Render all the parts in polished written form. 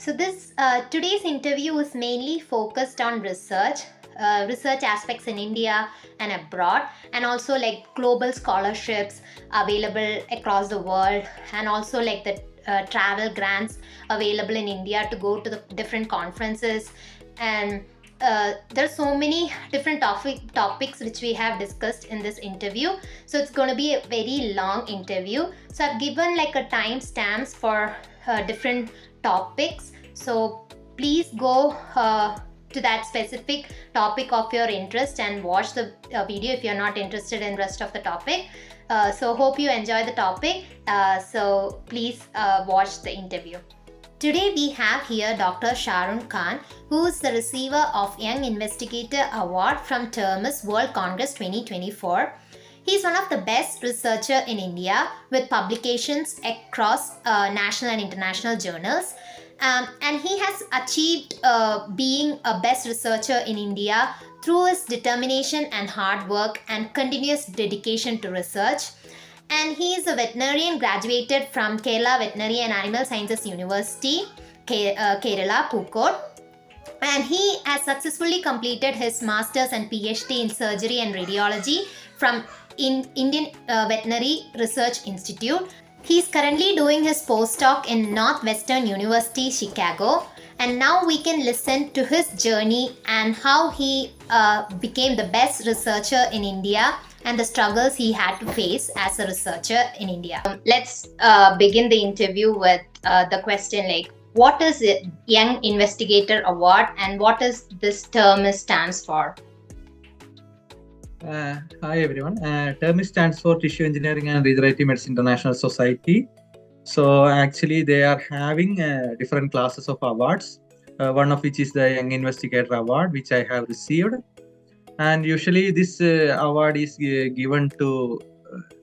So this today's interview is mainly focused on research aspects in India and abroad, and also like global scholarships available across the world, and also like the travel grants available in India to go to the different conferences. And there's so many different topics which we have discussed in this interview, so it's going to be a very long interview. So I've given like a time stamps for different topics, so please go to that specific topic of your interest and watch the video if you're not interested in rest of the topic. So hope you enjoy the topic. So please watch the interview. Today we have here Dr. Shahrukh Khan, who is the receiver of Young Investigator Award from TERMIS World Congress 2024. He is one of the best researcher in India with publications across national and international journals. And he has achieved being a best researcher in India through his determination and hard work and continuous dedication to research. And he is a veterinarian graduated from Kerala Veterinary and Animal Sciences University, Kerala, Pukot. And he has successfully completed his Masters and PhD in Surgery and Radiology from Indian Veterinary Research Institute. He is currently doing his postdoc in Northwestern University, Chicago. And now we can listen to his journey and how he became the best researcher in India and the struggles he had to face as a researcher in India. Let's begin the interview with the question like, what is it Young Investigator Award and what is this term stands for? Hi everyone. TERMIS stands for Tissue Engineering and Regenerative Medicine International Society. So actually they are having different classes of awards. One of which is the Young Investigator Award, which I have received. And usually this award is given to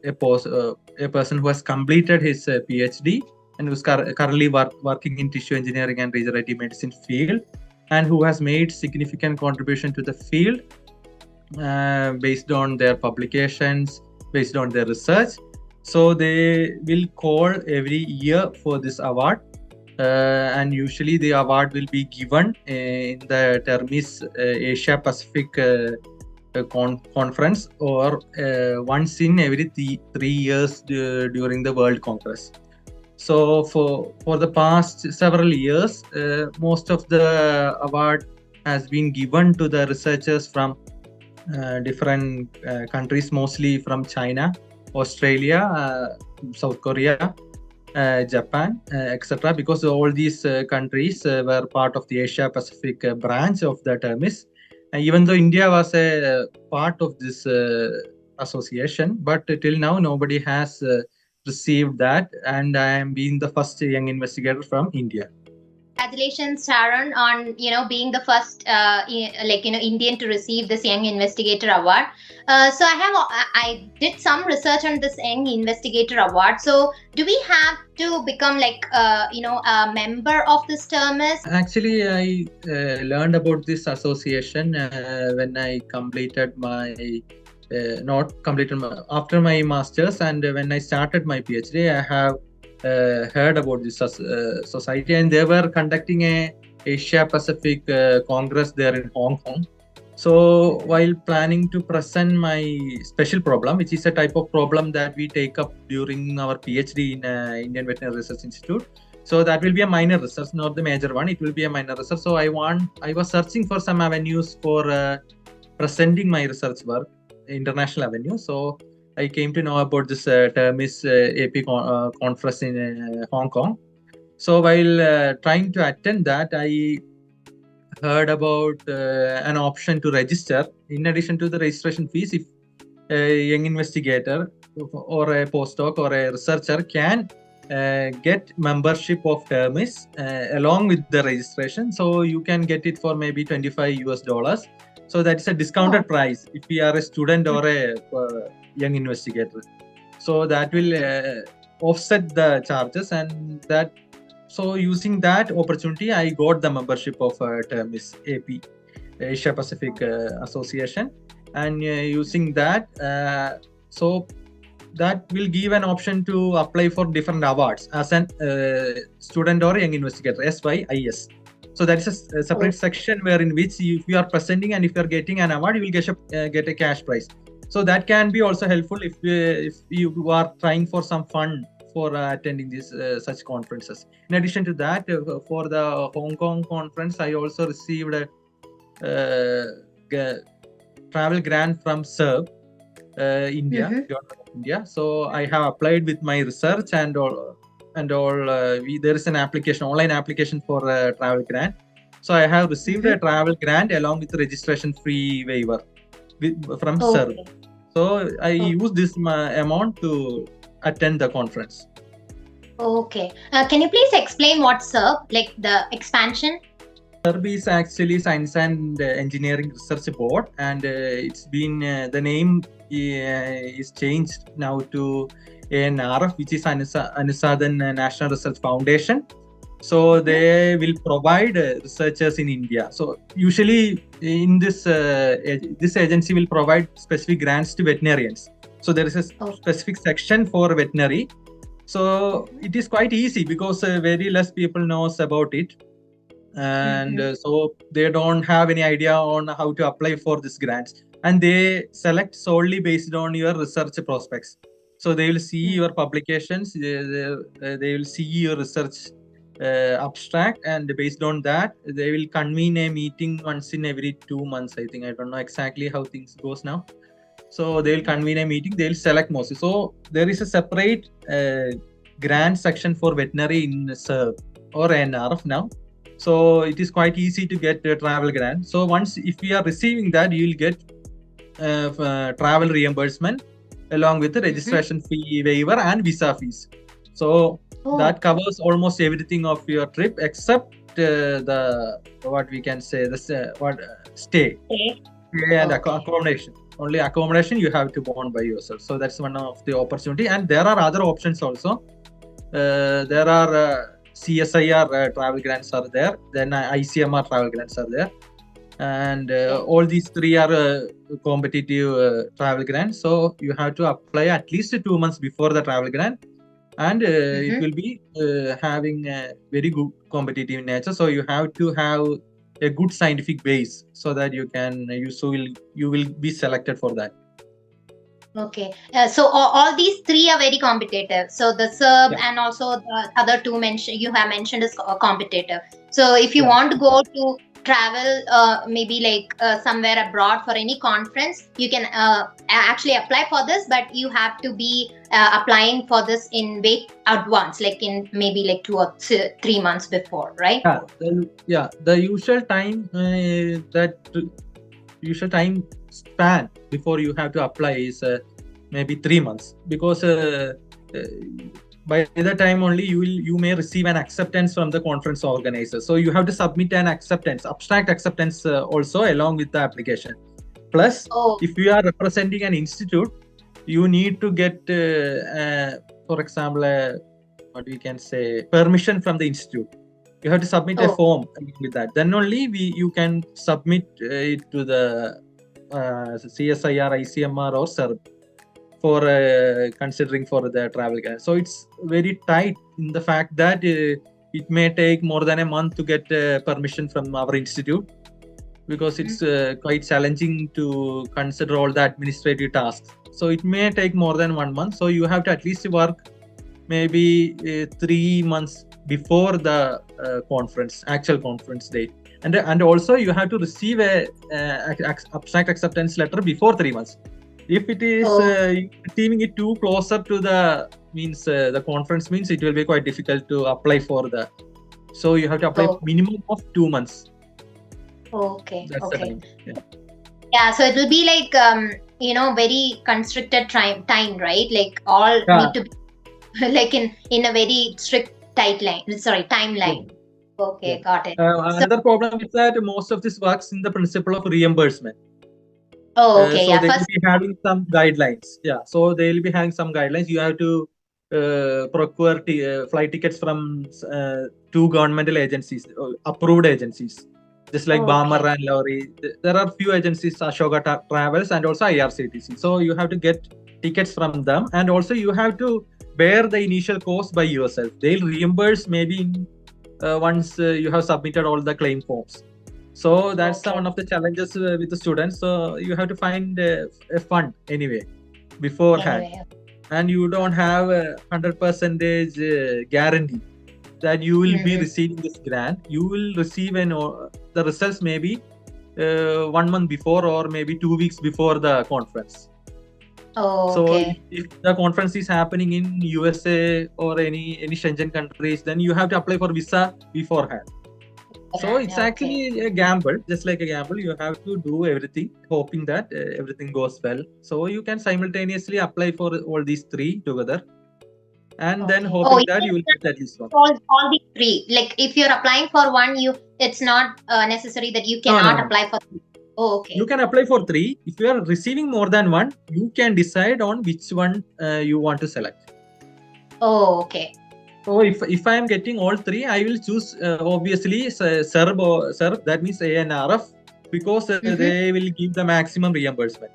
a person who has completed his PhD and who's currently working in tissue engineering and regenerative medicine field, and who has made significant contribution to the field based on their publications, based on their research. So they will call every year for this award. And usually the award will be given in the TERMIS Asia Pacific conference, or once in every 3 years during the World Congress. So for the past several years, most of the award has been given to the researchers from different countries, mostly from China, Australia, South Korea, Japan, etc., because all these countries were part of the Asia Pacific branch of the TERMIS. Even though India was a part of this association, but till now nobody has received that, and I am being the first young investigator from India. Congratulations, Sharon, on being the first Indian to receive this Young Investigator Award. So I did some research on this Young Investigator Award. So do we have to become a member of this TERMIS? Actually, I learned about this association when I completed after my masters, and when I started my PhD, I have heard about this society, and they were conducting a Asia Pacific Congress there in Hong Kong. So while planning to present my special problem, which is a type of problem that we take up during our PhD in Indian Veterinary Research Institute, so that will be a minor research, not the major one. It will be a minor research. So I was searching for some avenues for presenting my research work, international avenue. So I came to know about this TERMIS-AP conference in Hong Kong. So while trying to attend that, I heard about an option to register. In addition to the registration fees, if a young investigator or a postdoc or a researcher can get membership of TERMIS along with the registration, so you can get it for maybe $25. So that is a discounted price if you are a student or a young investigator. So that will offset the charges, and that. So using that opportunity, I got the membership of TERMIS-AP, Asia Pacific Association, and using that, so that will give an option to apply for different awards as an student or young investigator, SYIS. So that is a separate section where in which if you are presenting and if you are getting an award, you will get a cash prize. So that can be also helpful if you are trying for some fun for attending these such conferences. In addition to that, for the Hong Kong conference, I also received a travel grant from SERV, India, Government of India. So I have applied with my research and all. There is an application, online application for a travel grant. So I have received a travel grant along with the registration fee waiver from SERV. So I use this amount to attend the conference. Okay. Can you please explain what SERV, like the expansion? SERV is actually Science and Engineering Research Board, and it's been the name is changed now to ANRF, which is Anusadhan National Research Foundation. So they will provide researchers in India. So usually in this agency will provide specific grants to veterinarians. So there is a specific section for veterinary. So it is quite easy because very less people knows about it, and so they don't have any idea on how to apply for these grants, and they select solely based on your research prospects. So they will see your publications, they will see your research abstract, and based on that they will convene a meeting once in every 2 months, I think. I don't know exactly how things goes now. So they will convene a meeting, they will select mostly. So there is a separate grant section for veterinary in SERV or NRF now. So it is quite easy to get a travel grant. So once if we are receiving that, you will get travel reimbursement along with the registration fee waiver and visa fees. So that covers almost everything of your trip except the what we can say the stay and accommodation. Only accommodation you have to bond by yourself. So that's one of the opportunity, and there are other options also. There are CSIR travel grants are there, then ICMR travel grants are there, and all these three are competitive travel grants. So you have to apply at least 2 months before the travel grant, and it will be having a very good competitive nature. So you have to have a good scientific base so that you will be selected for that. Okay. So all these three are very competitive. So the SERB and also the other two you have mentioned is competitive. So if you want to go to travel maybe like somewhere abroad for any conference, you can actually apply for this, but you have to be applying for this in advance, like in maybe like 2 or 3 months before, right? The usual time span before you have to apply is maybe 3 months, because by the time only you may receive an acceptance from the conference organizer. So you have to submit an abstract acceptance also along with the application. Plus, if you are representing an institute, you need to get, for example, what we can say, permission from the institute. You have to submit a form with that. Then only you can submit it to the CSIR, ICMR or SERB for considering for the travel grant. So it's very tight in the fact that it may take more than a month to get permission from our institute, because it's quite challenging to consider all the administrative tasks. So it may take more than 1 month. So you have to at least work maybe 3 months before the actual conference date. And also you have to receive a abstract acceptance letter before 3 months. If it is receiving it too closer to the conference, means it will be quite difficult to apply for the. So you have to apply minimum of 2 months. Okay. That's the time. Yeah. So it will be like very constricted time, right? Like all need to be like in a very strict timeline. Okay, got it. Another problem is that most of this works in the principle of reimbursement. So they will be having some guidelines. So they will be having some guidelines. You have to procure flight tickets from 2 governmental agencies, approved agencies. just like Balmer and Lorry. There are few agencies, Ashoka Travels and also IRCTC. So you have to get tickets from them, and also you have to bear the initial cost by yourself. They'll reimburse maybe once you have submitted all the claim forms. So that's one of the challenges with the students. So you have to find a fund anyway beforehand, and you don't have a 100% guarantee that you will be receiving this grant. You will receive the results maybe 1 month before or maybe 2 weeks before the conference. So if the conference is happening in USA or any Schengen countries, then you have to apply for visa beforehand. So it's actually a gamble, just like a gamble. You have to do everything, hoping that everything goes well. So you can simultaneously apply for all these three together, and then hoping that you will get at least one. All the three. Like if you're applying for one, it's not necessary that you cannot apply for three. You can apply for three. If you are receiving more than one, you can decide on which one you want to select. So if I am getting all three, I will choose obviously SERB, that means ANRF, because they will give the maximum reimbursement.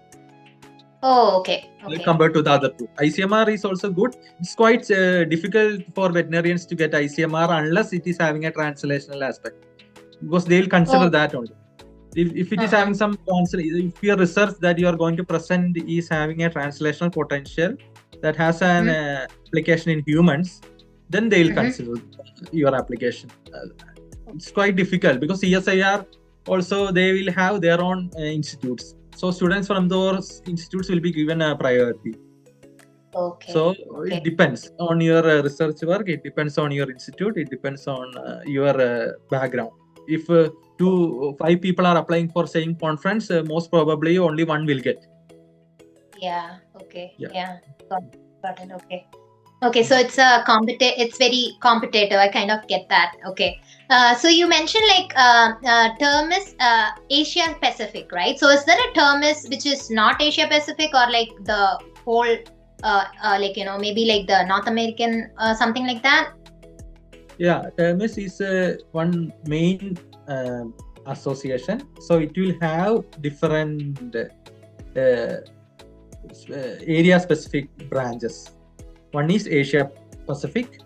Compared to the other two. ICMR is also good. It's quite difficult for veterinarians to get ICMR unless it is having a translational aspect, because they will consider that only. If it is having some if your research that you are going to present is having a translational potential that has an application in humans, then they will consider your application. It's quite difficult because CSIR also, they will have their own institutes. So students from those institutes will be given a priority. So it depends on your research work. It depends on your institute. It depends on your background. If 5 people are applying for same conference, most probably only one will get. Got it. Okay, so it's it's very competitive. I kind of get that. So you mentioned like TERMIS Asia Pacific, right? So is there a TERMIS which is not Asia Pacific, or like the whole maybe like the North American something like that? Yeah, TERMIS is one main association. So it will have different area specific branches. One is Asia Pacific,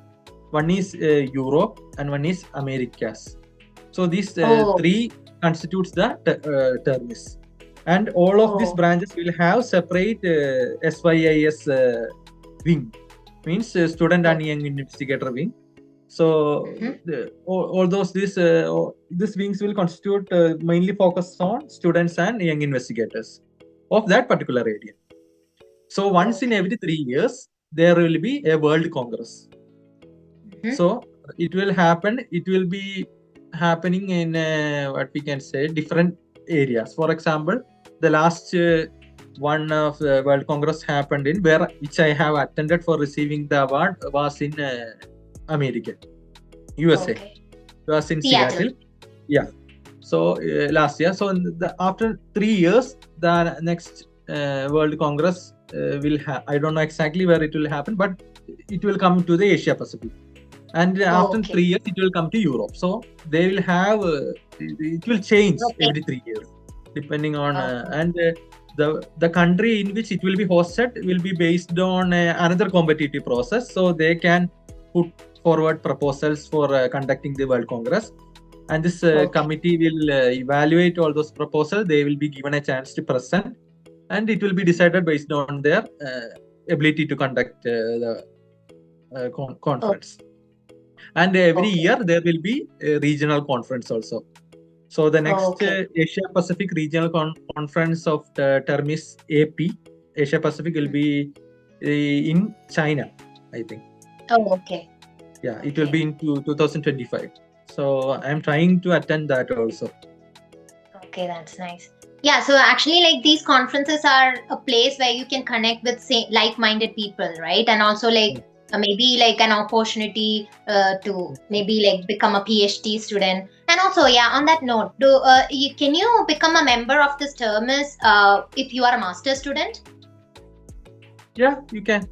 one is Europe, and one is Americas. So these three constitutes the TERMIS. And all of these branches will have separate SYIS wing, means student and young investigator wing. So all those these wings will constitute mainly focus on students and young investigators of that particular area. So once in every 3 years, there will be a World Congress. So it will happen. It will be happening in what we can say different areas. For example, the last one of the World Congress happened in which I have attended for receiving the award was in America, USA. It was in Seattle. Yeah. So last year. So after 3 years, the next World Congress will have. I don't know exactly where it will happen, but it will come to the Asia Pacific. And after 3 years, it will come to Europe. So they will have. It will change every 3 years, depending on and the country in which it will be hosted will be based on another competitive process. So they can put forward proposals for conducting the World Congress, and this committee will evaluate all those proposals. They will be given a chance to present, and it will be decided based on their ability to conduct the conference. And every year there will be a regional conference also. So the next Asia Pacific Regional Conference of the TERMIS-AP, Asia Pacific, will be in China, I think. Yeah, it will be in 2025. So I'm trying to attend that also. Okay, that's nice. Yeah, so actually like these conferences are a place where you can connect with like-minded people, right? And also like maybe like an opportunity to maybe like become a PhD student. And also, on that note, can you become a member of this TERMIS if you are a master's student? Yeah, you can.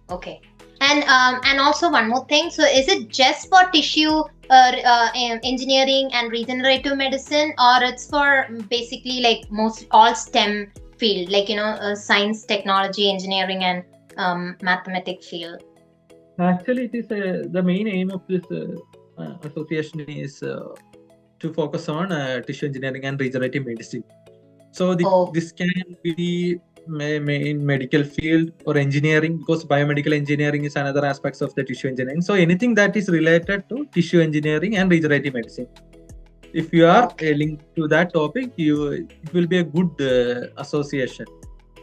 Okay. And also one more thing. So is it just for tissue engineering and regenerative medicine, or it's for basically like most all STEM field, like science, technology, engineering, and mathematic field? Actually, it is the main aim of this association is to focus on tissue engineering and regenerative medicine. So Oh, this can be in medical field or engineering, because biomedical engineering is another aspects of the tissue engineering. So anything that is related to tissue engineering and regenerative medicine, if you are okay. linked to that topic, it will be a good association,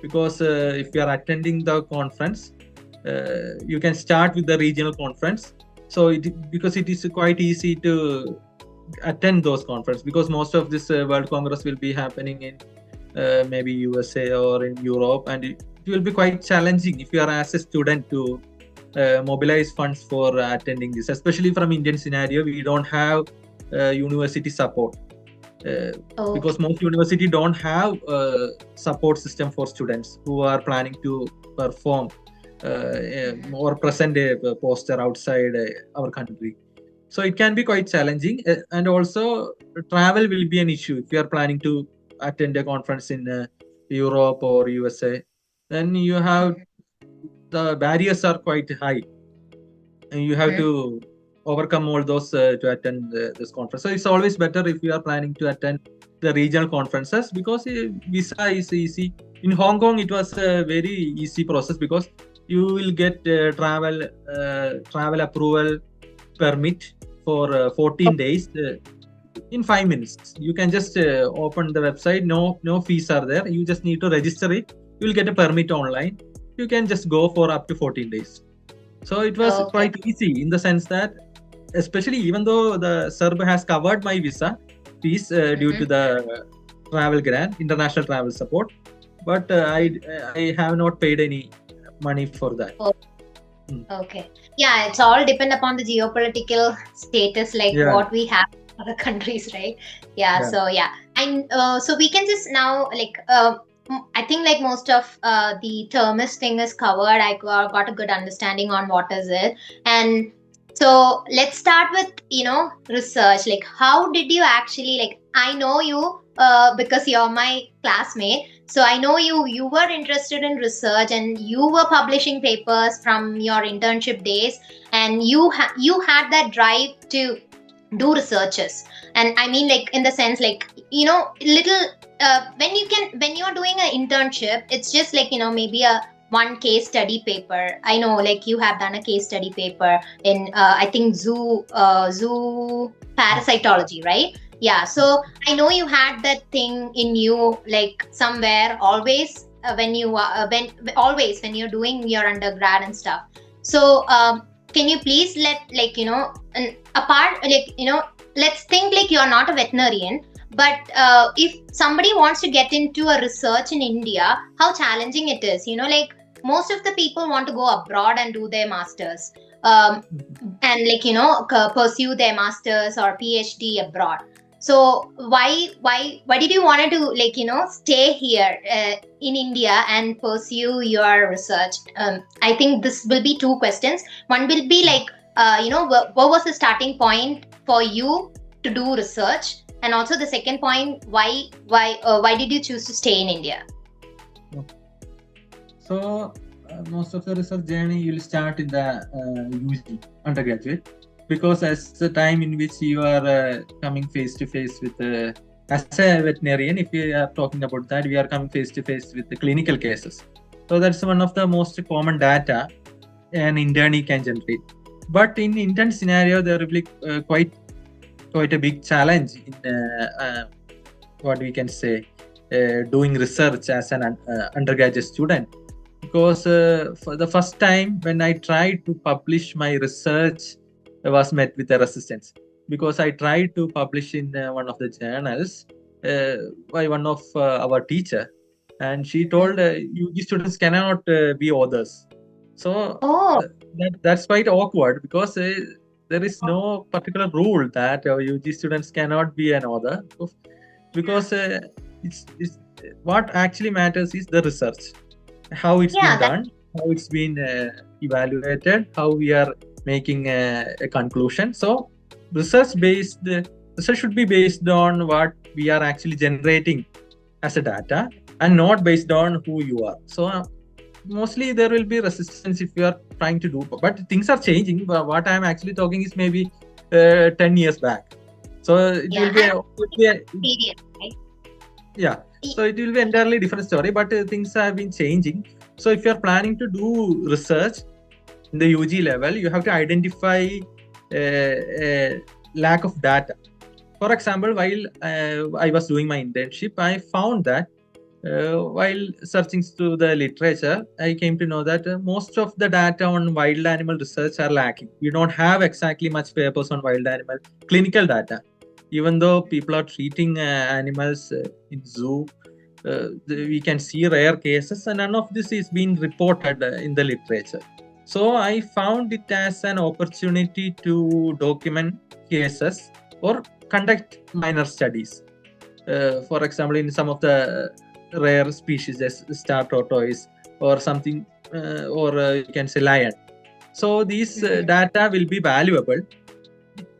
because if you are attending the conference, you can start with the regional conference. So because it is quite easy to attend those conferences, because most of this World Congress will be happening in maybe USA or in Europe, and it will be quite challenging if you are as a student to mobilize funds for attending this, especially from Indian scenario. We don't have university support, uh, Okay. because most university don't have support system for students who are planning to perform or present a poster outside our country. So it can be quite challenging, and also travel will be an issue if you are planning to attend a conference in Europe or USA. Then you have, the barriers are quite high, and you have Mhm. to overcome all those to attend this conference. So it's always better if you are planning to attend the regional conferences, because visa is easy. In Hong Kong, it was a very easy process, because you will get travel approval permit for 14 days in 5 minutes. You can just open the website. No fees are there. You just need to register it. You will get a permit online. You can just go for up to 14 days. So it was Okay. quite easy in the sense that, especially even though the SERB has covered my visa fees due Mhm. to the travel grant, international travel support, but I have not paid any money for that. Oh, Mm. okay. Yeah, it's all depend upon the geopolitical status, like Yeah, what we have in other countries, right? Yeah. yeah. So yeah, and so we can just now like I think like most of the termist thing is covered. I got a good understanding on what is it, and so let's start with research. Like, how did you actually like? I know you because you're my classmate, so I know you were interested in research and you were publishing papers from your internship days, and you had that drive to do researches. And I mean, like, in the sense, like, little when you're doing an internship, it's just like maybe a one case study paper. I know, like, you have done a case study paper in I think zoo parasitology, right? Yeah. So I know you had that thing in you, like somewhere always when you when always when you're doing your undergrad and stuff. So can you please let, like, apart, like, let's think like you're not a veterinarian, but if somebody wants to get into a research in India, how challenging it is. Like, most of the people want to go abroad and do their masters, and, like, pursue their masters or PhD abroad. So why did you want to, like, stay here in India and pursue your research? I think this will be two questions. One will be like, what was the starting point for you to do research, and also the second point, why did you choose to stay in India? So most of the research journey you'll start in the UG undergraduate, because as the time in which you are coming face to face with as a veterinarian, if we are talking about that, we are coming face to face with the clinical cases. So that's one of the most common data an internee can generate. But in intern scenario, there will be quite a big challenge in what we can say doing research as an undergraduate student, because for the first time when I tried to publish my research, I was met with a resistance, because I tried to publish in one of the journals uh, by one of our teacher, and she told UG students cannot be authors. So Oh, that's quite awkward, because there is no particular rule that UG students cannot be an author, because it's what actually matters is the research, how it's been yeah, that. done, how it's been evaluated, how we are making a conclusion. So research should be based on what we are actually generating as a data and not based on who you are. So mostly there will be resistance if you are trying to do, but things are changing. But what I am actually talking is maybe 10 years back. So it Yeah, will be a, experience, right? yeah. So it will be entirely different story, but things have been changing. So if you are planning to do research in the UG level, you have to identify a lack of data. For example, while I was doing my internship, I found that while searching through the literature, I came to know that most of the data on wild animal research are lacking. We don't have exactly much papers on wild animal clinical data. Even though people are treating animals in zoo, we can see rare cases, and none of this is being reported in the literature. So I found it as an opportunity to document cases or conduct minor studies. For example, in some of the rare species as star tortoise or something, or you can say lion. So these data will be valuable.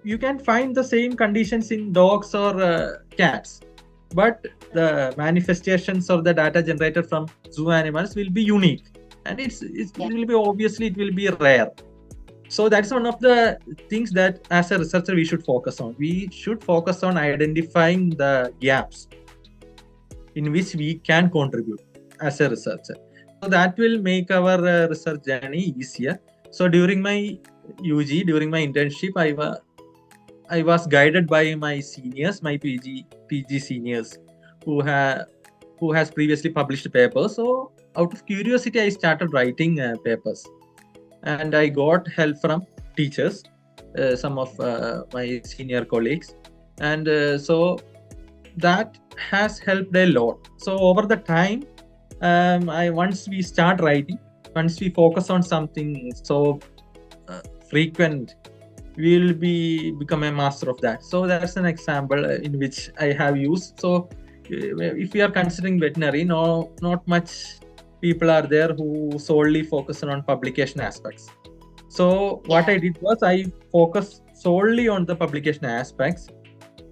You can find the same conditions in dogs or cats, but the manifestations of the data generated from zoo animals will be unique, and it will be obviously it will be rare. So that's one of the things that as a researcher we should focus on. We should focus on identifying the gaps in which we can contribute as a researcher. So that will make our research journey easier. So during my UG, during my internship, I was guided by my seniors, my PG seniors, who has previously published papers. So out of curiosity, I started writing papers, and I got help from teachers, some of my senior colleagues, and so that has helped a lot. So over the time, once we start writing, once we focus on something so frequent, we will become a master of that. So that's an example in which I have used. So if we are considering veterinary, not much people are there who solely focus on publication aspects. So what I did was I focused solely on the publication aspects.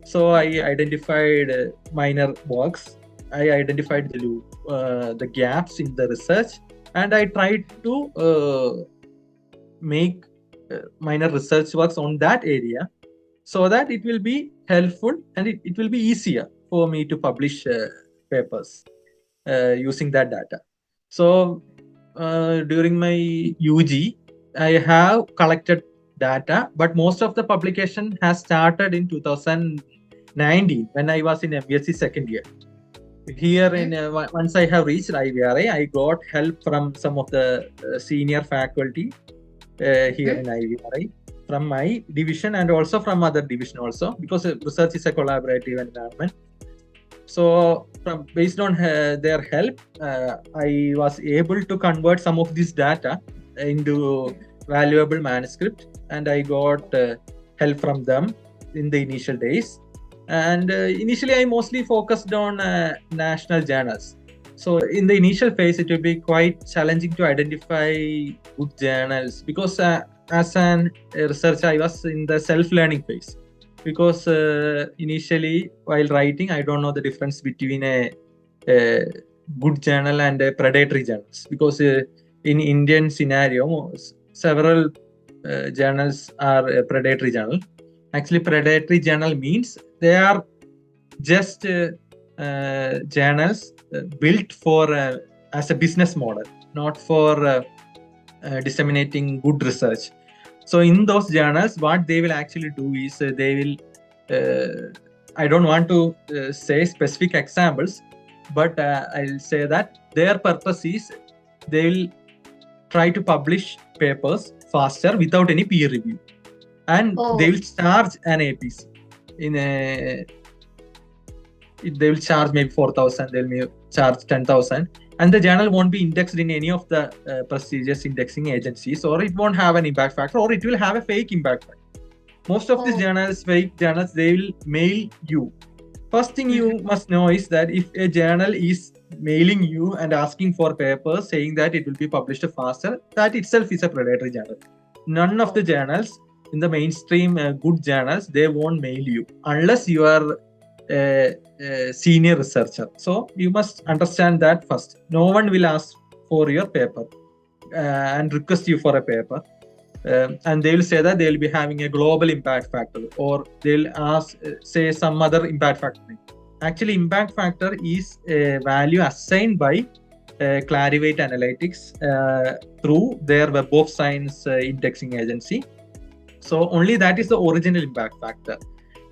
So I identified minor works. I identified the gaps in the research, and I tried to make minor research works on that area, so that it will be helpful and it will be easier for me to publish papers using that data. So during my UG, I have collected data, but most of the publication has started in 2019 when I was in MSc second year. Here, once I have reached IVRA, I got help from some of the senior faculty here in IVRA, from my division and also from other division also, because research is a collaborative environment. So based on their help, I was able to convert some of this data into valuable manuscript, and I got help from them in the initial days. And initially I mostly focused on national journals. So in the initial phase, it will be quite challenging to identify good journals, because as a researcher, I was in the self-learning phase. Because initially, while writing, I don't know the difference between a good journal and a predatory journals. Because in Indian scenario, several journals are a predatory journal. Actually, predatory journal means they are just journals built for as a business model, not for disseminating good research. So in those journals, what they will actually do is they will, I don't want to say specific examples, but I'll say that their purpose is they will try to publish papers faster without any peer review, and they will charge an APC in a. They will charge maybe 4,000, they will charge 10,000, and the journal won't be indexed in any of the prestigious indexing agencies, or it won't have an impact factor, or it will have a fake impact factor. Most of these journals, fake journals, they will mail you. First thing you must know is that if a journal is mailing you and asking for papers saying that it will be published faster, that itself is a predatory journal. None of the journals in the mainstream good journals, they won't mail you unless you are a senior researcher. So you must understand that first. No one will ask for your paper and request you for a paper. And they will say that they will be having a global impact factor, or they'll ask, say some other impact factor. Actually, impact factor is a value assigned by Clarivate Analytics through their Web of Science indexing agency. So only that is the original impact factor,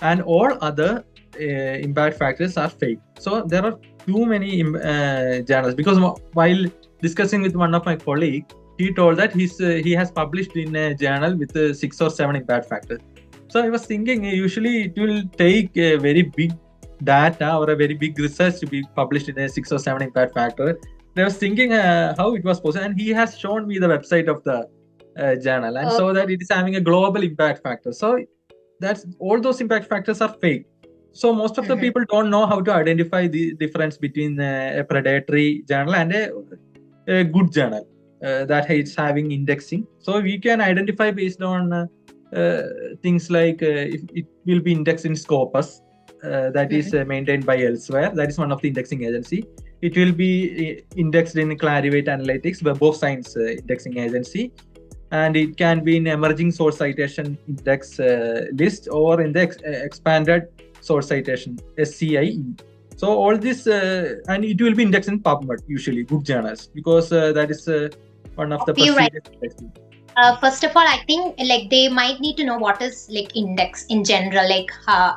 and all other impact factors are fake. So there are too many journals, because while discussing with one of my colleagues, he told that he has published in a journal with 6 or 7 impact factors. So I was thinking, usually it will take a very big data or a very big research to be published in a 6 or 7 impact factor. I was thinking how it was possible, and he has shown me the website of the journal, and so that it is having a global impact factor. So that's all those impact factors are fake. So most of the people don't know how to identify the difference between a predatory journal and a good journal that is having indexing. So we can identify based on things like if it will be indexed in Scopus, that is maintained by Elsewhere. That is one of the indexing agency. It will be indexed in Clarivate Analytics, Web of Science indexing agency, and it can be in emerging source citation index list, or in the expanded source citation SCIE. So all this, and it will be indexed in PubMed, usually good journals, because that is one of the prestigious indexing. First of all, I think like they might need to know what is like index in general, like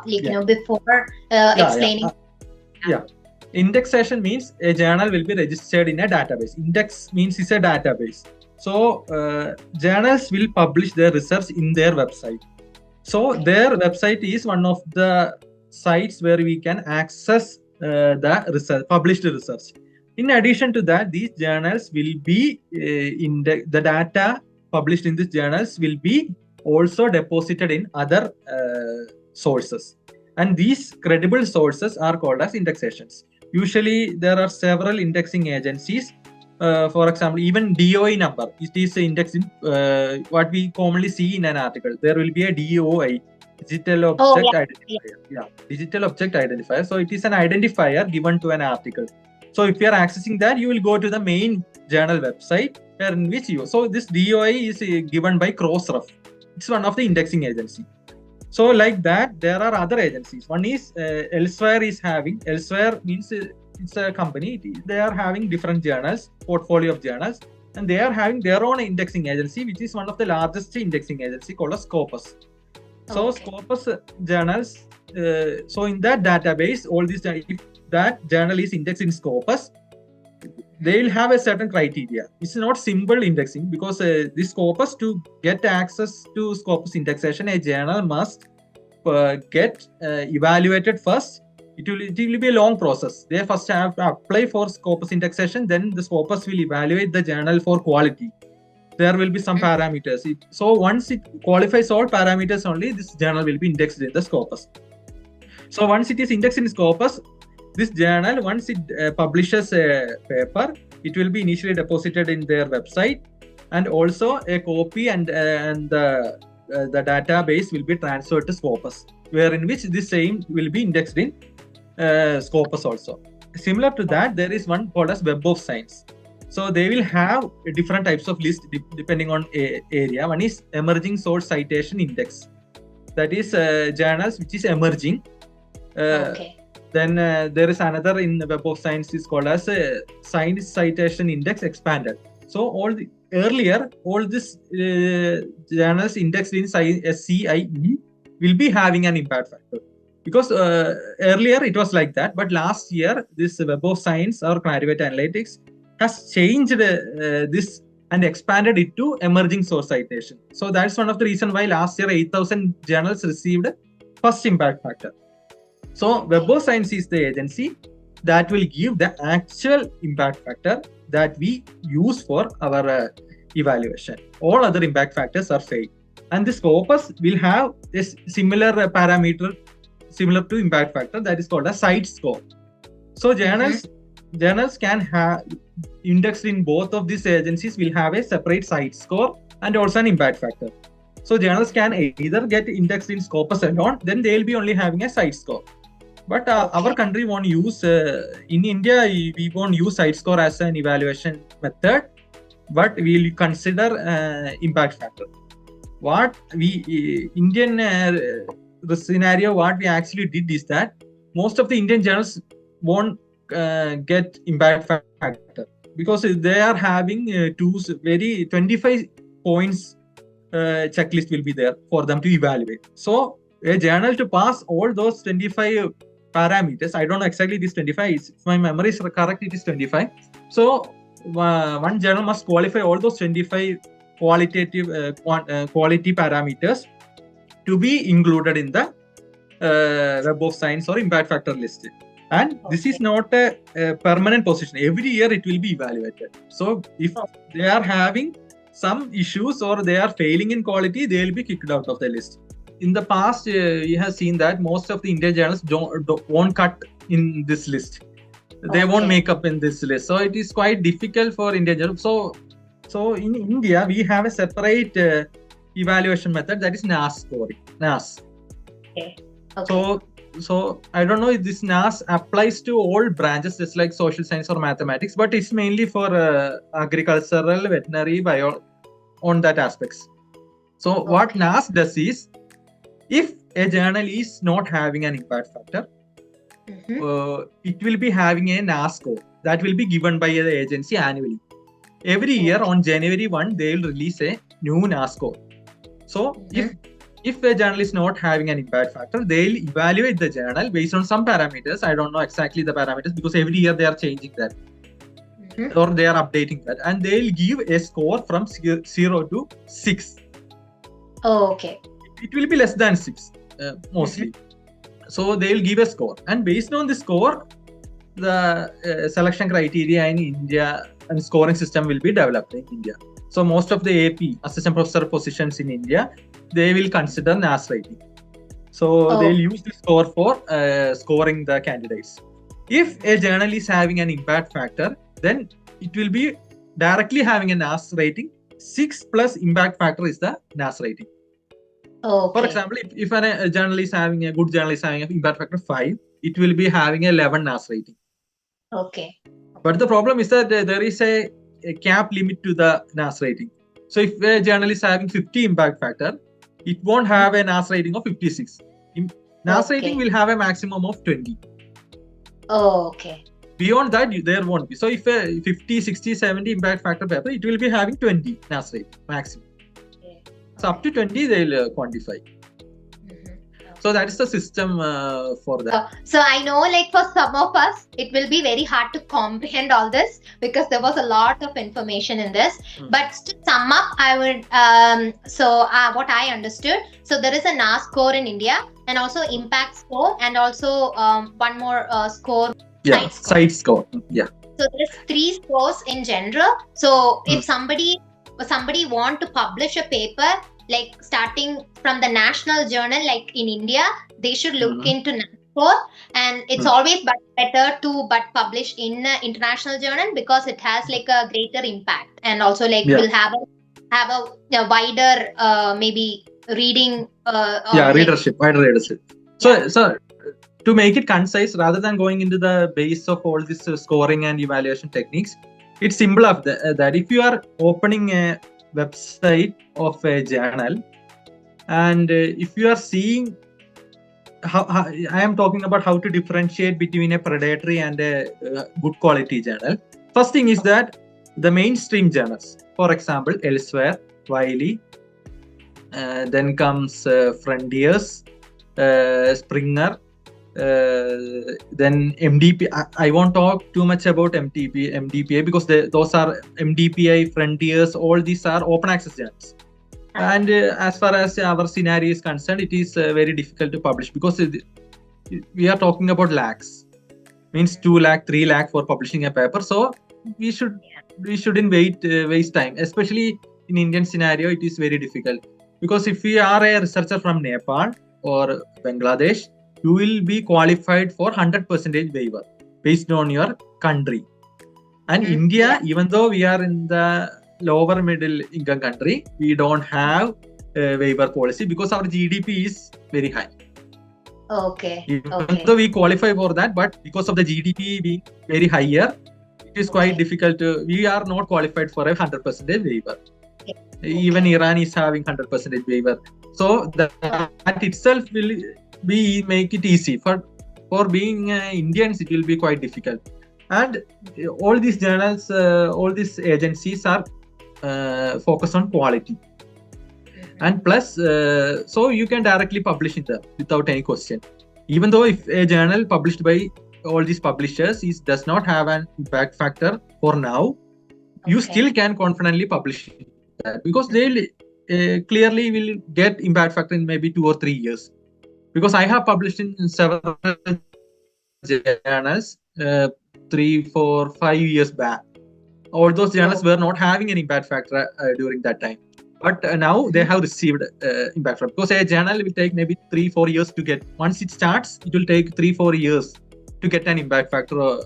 you know, before explaining. Indexation means a journal will be registered in a database. Index means it's a database. So journals will publish their research in their website. So their website is one of the sites where we can access the research, published research. In addition to that, these journals will be the data published in these journals will be also deposited in other sources. And these credible sources are called as indexations. Usually there are several indexing agencies. For example, even DOI number, it is indexed in what we commonly see in an article. There will be a DOI, digital object identifier. Digital object identifier. So it is an identifier given to an article. So if you are accessing that, you will go to the main journal website in which you. So this DOI is given by Crossref. It's one of the indexing agency. So like that, there are other agencies. One is Elsewhere is having. Elsewhere means it's a company. They are having different journals, portfolio of journals, and they are having their own indexing agency, which is one of the largest indexing agency called as Scopus. So Scopus journals. So in that database, all these, if that journal is indexed in Scopus, they will have a certain criteria. It's not simple indexing, because this Scopus, to get access to Scopus indexation, a journal must get evaluated first. It will be a long process. They first have to apply for Scopus indexation, then the Scopus will evaluate the journal for quality. There will be some parameters. So once it qualifies all parameters only, this journal will be indexed in the Scopus. So once it is indexed in Scopus, this journal, once it publishes a paper, it will be initially deposited in their website, and also a copy and the database will be transferred to Scopus, where in which this same will be indexed in Scopus also. Similar to that, there is one called as Web of Science. So they will have different types of list depending on area. One is emerging source citation index. That is journals which is emerging. Then there is another in the Web of Science is called as Science Citation Index Expanded. So earlier, all these journals indexed in SCIE will be having an impact factor. Because earlier it was like that, but last year this Web of Science or Clarivate Analytics has changed this and expanded it to emerging source citation. So that's one of the reasons why last year 8,000 journals received first impact factor. So Web of Science is the agency that will give the actual impact factor that we use for our evaluation. All other impact factors are fake. And this Scopus will have a similar parameter similar to impact factor, that is called a site score. So journals can have indexed in both of these agencies will have a separate site score and also an impact factor. So journals can either get indexed in Scopus alone, then they'll be only having a side score. But our country won't use, in India, we won't use side score as an evaluation method, but we'll consider impact factor. What we, Indian the scenario, what we actually did is that most of the Indian journals won't get impact factor because they are having very 25 points checklist will be there for them to evaluate. So a journal to pass all those 25 parameters, I don't know exactly this 25, if my memory is correct, it is 25. So one journal must qualify all those 25 qualitative quality parameters to be included in the Web of Science or impact factor list. And this is not a permanent position. Every year it will be evaluated. So if they are having some issues or they are failing in quality, they will be kicked out of the list. In the past, you have seen that most of the Indian journals won't cut in this list. They won't make up in this list. So it is quite difficult for Indian journals. So in India, we have a separate evaluation method, that is NAS scoring. NAS. Okay. So I don't know if this NAS applies to all branches, just like social science or mathematics, but it's mainly for agricultural, veterinary, bio, on that aspects. So what NAS does is, if a journal is not having an impact factor, it will be having a NAS score that will be given by the agency annually. Every year on January 1, they will release a new NAS score. So if a journal is not having an impact factor, they'll evaluate the journal based on some parameters. I don't know exactly the parameters because every year they are changing that or they are updating that, and they'll give a score from 0 to 6. Okay. It will be less than 6 mostly. So they'll give a score, and based on the score, the selection criteria in India and scoring system will be developed in India. So most of the AP, assistant professor positions in India, they will consider NAS rating. So they'll use the score for scoring the candidates. If a journal is having an impact factor, then it will be directly having a NAS rating. 6 plus impact factor is the NAS rating. For example, if a journal is having a good journal is having an impact factor 5, it will be having 11 NAS rating. Okay. But the problem is that there is a cap limit to the NAS rating. So if a journal is having 50 impact factor, it won't have a NAS rating of 56. NAS rating will have a maximum of 20. Okay. Beyond that, there won't be. So if a 50, 60, 70 impact factor paper, it will be having 20 NAS rating maximum. So up to 20, they'll quantify. So that is the system for that. So I know, like, for some of us, it will be very hard to comprehend all this because there was a lot of information in this. But to sum up, I would, what I understood, so there is a NAS score in India and also impact score and also one more score. Yeah, side score. Yeah. So there's 3 scores in general. So if somebody want to publish a paper, like starting from the national journal, like in India, they should look into NAS score, and it's always better to publish in an international journal because it has like a greater impact, and also like will have a wider maybe reading. Wider readership. So to make it concise, rather than going into the base of all this scoring and evaluation techniques, it's simple of that if you are opening a website of a journal, and if you are seeing how I am talking about how to differentiate between a predatory and a good quality journal. First thing is that the mainstream journals, for example, Elsewhere, Wiley, then comes Frontiers, Springer, then MDP. I won't talk too much about MDPA because those are MDPI, Frontiers, all these are open access journals. And as far as our scenario is concerned, it is very difficult to publish because we are talking about lakhs, means 2 lakh, 3 lakh for publishing a paper. So we shouldn't waste time, especially in Indian scenario. It is very difficult because if we are a researcher from Nepal or Bangladesh, you will be qualified for 100% waiver based on your country. And India, even though we are in the lower middle income country, we don't have waiver policy because our GDP is very high. Okay. Even Okay. though we qualify for that, but because of the GDP being very higher, it is quite difficult to. We are not qualified for a 100% waiver. Even Iran is having 100% waiver. So that itself will make it easy for being Indians. It will be quite difficult. And all these journals, all these agencies are focused on quality. And plus, so you can directly publish in them without any question. Even though if a journal published by all these publishers does not have an impact factor for now, you still can confidently publish that because they clearly will get impact factor in maybe 2 or 3 years. Because I have published in several journals 3, 4, 5 years back. All those journals were not having an impact factor during that time. But now they have received impact factor because a journal will take maybe 3, 4 years to get. Once it starts, it will take 3, 4 years to get an impact factor.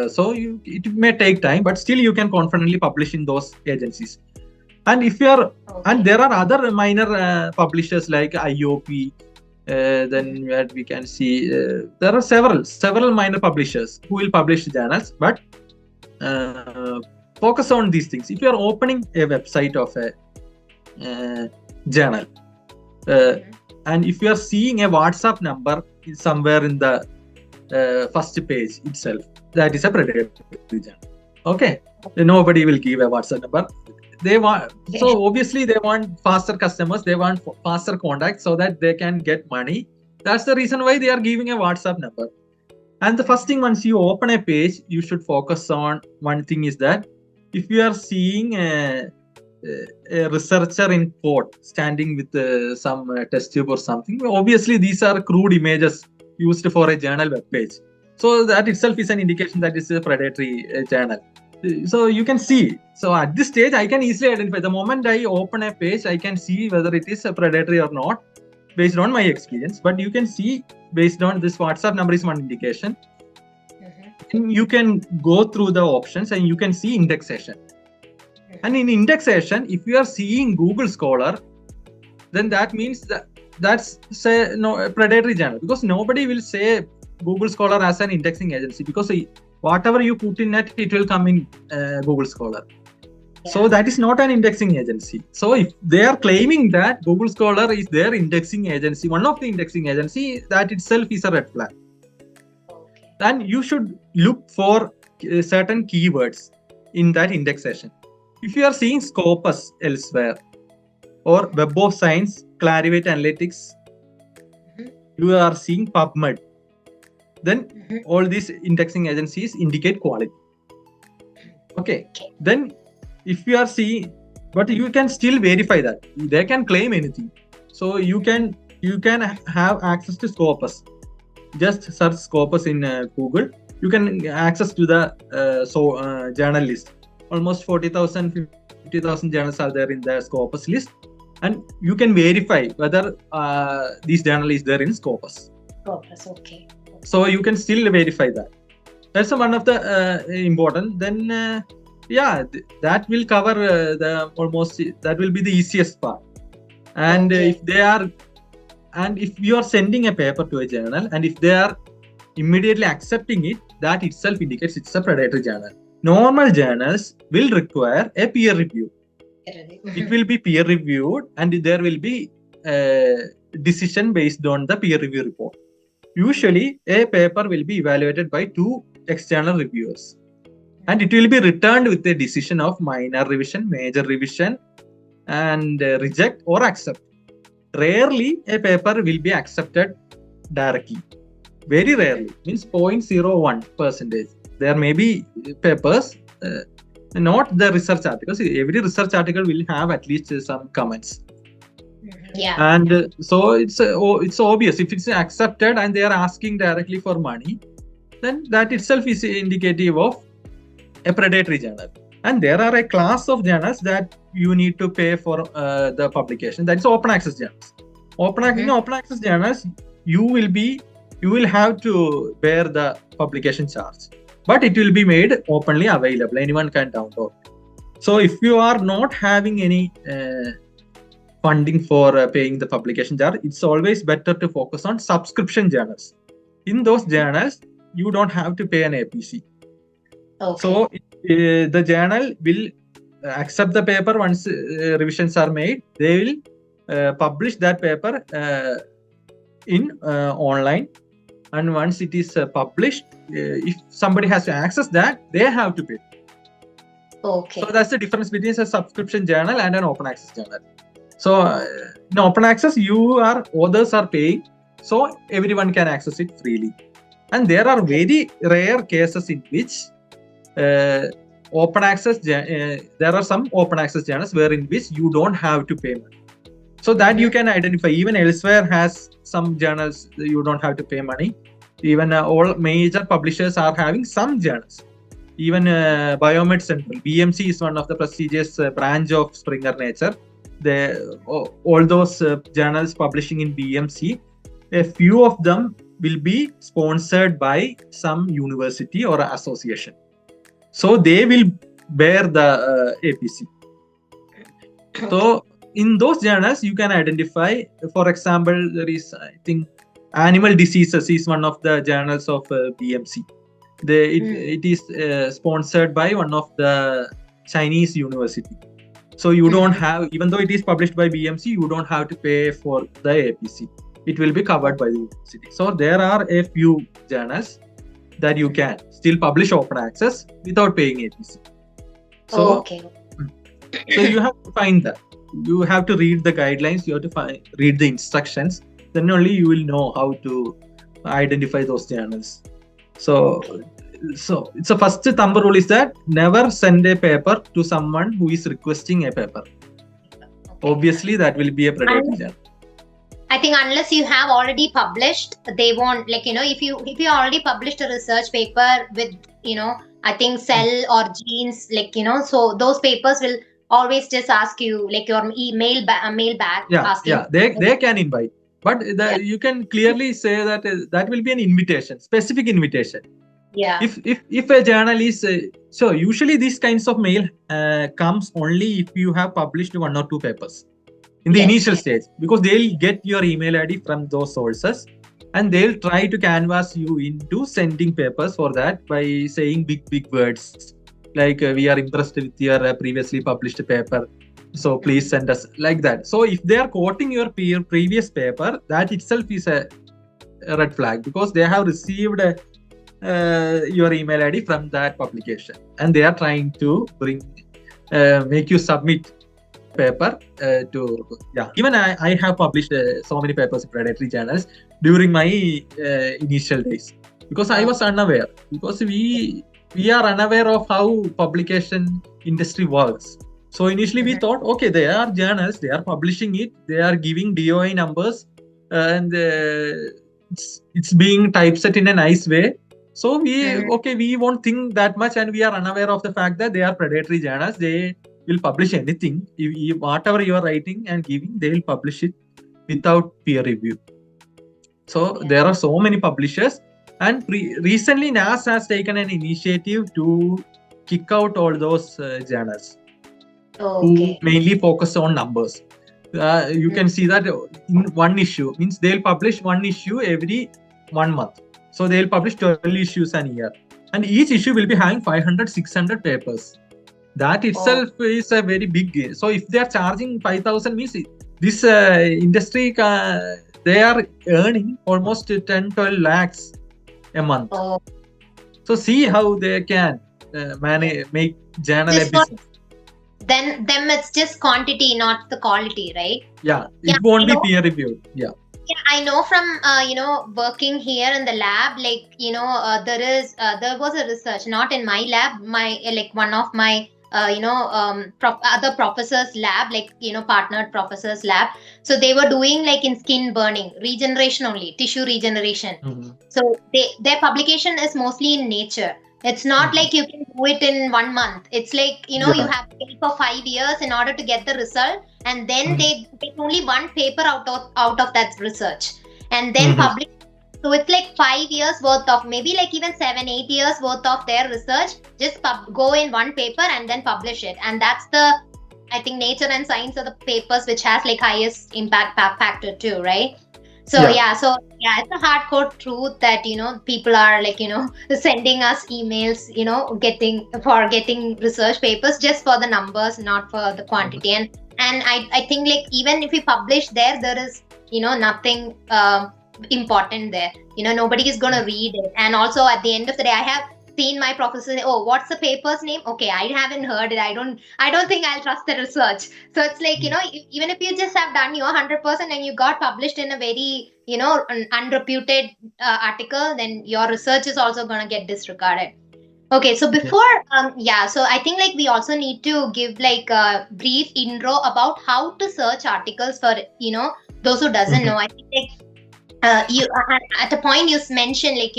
So it may take time, but still you can confidently publish in those agencies. And if you are, and there are other minor publishers like IOP. Then we can see there are several minor publishers who will publish journals, but focus on these things. If you are opening a website of a journal, and if you are seeing a WhatsApp number somewhere in the first page itself, that is a predatory journal. Okay, nobody will give a WhatsApp number. They want, so obviously they want faster customers, they want faster contacts so that they can get money. That's the reason why they are giving a WhatsApp number. And the first thing, once you open a page, you should focus on one thing is that if you are seeing a researcher in court standing with some test tube or something, obviously these are crude images used for a journal web page. So that itself is an indication that it's a predatory journal. So you can see. So at this stage, I can easily identify. The moment I open a page, I can see whether it is a predatory or not based on my experience. But you can see based on this WhatsApp number is one indication. And you can go through the options and you can see indexation. And in indexation, if you are seeing Google Scholar, then that means that's a predatory journal because nobody will say Google Scholar as an indexing agency because whatever you put in it will come in Google Scholar. So that is not an indexing agency. So if they are claiming that Google Scholar is their indexing agency, one of the indexing agency, that itself is a red flag. And you should look for certain keywords in that indexation. If you are seeing Scopus elsewhere or Web of Science, Clarivate Analytics, you are seeing PubMed, then all these indexing agencies indicate quality. Okay. Then if you are seeing, but you can still verify that. They can claim anything. So you can have access to Scopus. Just search Scopus in Google. You can access to the journal list. Almost 40,000, 50,000 journals are there in the Scopus list. And you can verify whether this journal is there in Scopus. Scopus, okay. So you can still verify that. That's one of the important. Then that will cover that will be the easiest part. And if you are sending a paper to a journal and if they are immediately accepting it, that itself indicates it's a predatory journal. Normal journals will require a peer review. It will be peer reviewed and there will be a decision based on the peer review report. Usually, a paper will be evaluated by 2 external reviewers. And it will be returned with a decision of minor revision, major revision, and reject or accept. Rarely, a paper will be accepted directly. Very rarely, means 0.01%. There may be papers, not the research articles. Every research article will have at least some comments. Yeah. And so it's obvious if it's accepted and they are asking directly for money, then that itself is indicative of a predatory journal. And there are a class of journals that you need to pay for the publication. That is open access journals. In open access journals, you will have to bear the publication charge, but it will be made openly available. Anyone can download. So if you are not having any funding for paying the publication charge, it's always better to focus on subscription journals. In those journals, you don't have to pay an APC. Okay. So the journal will accept the paper once revisions are made. They will publish that paper in online, and once it is published, if somebody has to access that, they have to pay. Okay. So that's the difference between a subscription journal and an open access journal. So in open access, authors are paying, so everyone can access it freely. And there are very rare cases in which open access, there are some open access journals where in which you don't have to pay money. So that you can identify. Even elsewhere has some journals you don't have to pay money. Even all major publishers are having some journals. Even Biomed Central, BMC is one of the prestigious branch of Springer Nature. All those journals publishing in BMC, a few of them will be sponsored by some university or association. So they will bear the APC. So in those journals, you can identify, for example, there is, I think, Animal Diseases is one of the journals of BMC. It is sponsored by one of the Chinese university. So you don't have, even though it is published by BMC, you don't have to pay for the APC. It will be covered by the university. So there are a few journals that you can still publish open access without paying APC. So, so you have to find that. You have to read the guidelines. You have to read the instructions. Then only you will know how to identify those journals. So it's a first thumb rule is that never send a paper to someone who is requesting a paper. Obviously, that will be a predatory journal. I think unless you have already published, they won't, like, if you already published a research paper with, I think Cell or Genes, like, so those papers will always just ask you, like, your mail back. Yeah, they can invite. But you can clearly say that that will be an invitation, specific invitation. Yeah. If a journal is so usually these kinds of mail comes only if you have published 1 or 2 papers in the initial stage, because they'll get your email ID from those sources and they'll try to canvas you into sending papers for that by saying big words like we are impressed with your previously published paper, so please send us, like that. So if they are quoting your previous paper, that itself is a red flag, because they have received your email ID from that publication and they are trying to make you submit paper even I have published so many papers in predatory journals during my initial days, because I was unaware, because we are unaware of how publication industry works. So initially we thought, okay, there are journals, they are publishing it, they are giving DOI numbers and it's being typeset in a nice way. So we won't think that much, and we are unaware of the fact that they are predatory journals. They will publish anything. Whatever you are writing and giving, they will publish it without peer review. So there are so many publishers, and recently NAS has taken an initiative to kick out all those journals who mainly focus on numbers. You can see that in one issue, means they'll publish one issue every 1 month. So they'll publish 12 issues a year, and each issue will be having 500-600 papers. That itself is a very big. So if they are charging 5,000, means this industry they are earning almost 10-12 lakhs a month. So see how they can make journal a business. Then it's just quantity, not the quality, right? Yeah, it won't be peer reviewed. Yeah, I know from working here in the lab, like there was a research, not in my lab, one of my other professors' lab, partnered professors' lab. So they were doing like in skin burning, regeneration only, tissue regeneration. So their publication is mostly in Nature. It's not like you can do it in 1 month. It's like, you have to wait for 5 years in order to get the result. And then they get only 1 paper out of that research and then publish. So it's like 5 years worth of, maybe like even 7-8 years worth of their research, just go in 1 paper and then publish it. And that's the I think Nature and Science are the papers which has like highest impact factor too, right? So Yeah. yeah, it's a hardcore truth that people are like sending us emails, getting research papers just for the numbers, not for the quantity. And I think like even if we publish there, there is nothing important there. Nobody is gonna read it. And also at the end of the day, I have seen my professor say, "Oh, what's the paper's name?" Okay, I haven't heard it. I don't think I'll trust the research. So it's like, even if you just have done your 100% and you got published in a very, an unreputed article, then your research is also going to get disregarded. Okay, so Yeah. before, so I think like we also need to give like a brief intro about how to search articles for, those who doesn't know. I think like you at a point you mentioned like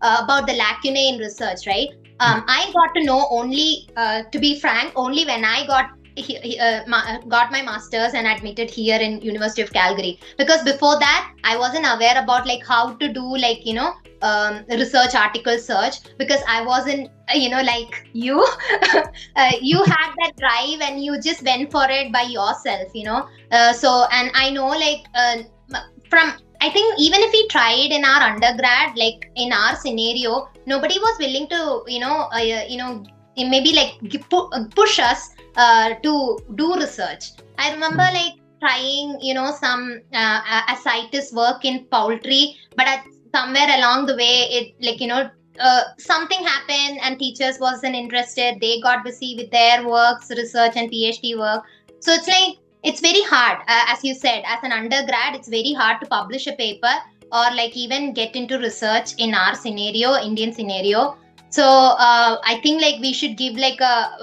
about the lacunae in research, right? I got to know only, to be frank, only when I got my masters and admitted here in University of Calgary, because before that I wasn't aware about like how to do like research article search, because I wasn't like you. You had that drive and you just went for it by yourself, so and I know like from I think even if we tried in our undergrad, like in our scenario, nobody was willing to, maybe like push us to do research. I remember like trying, some ascites work in poultry, but somewhere along the way, it like, something happened and teachers wasn't interested. They got busy with their works, research and PhD work. So it's like, it's very hard, as you said, as an undergrad it's very hard to publish a paper or like even get into research in our scenario, Indian scenario. So I think like we should give like a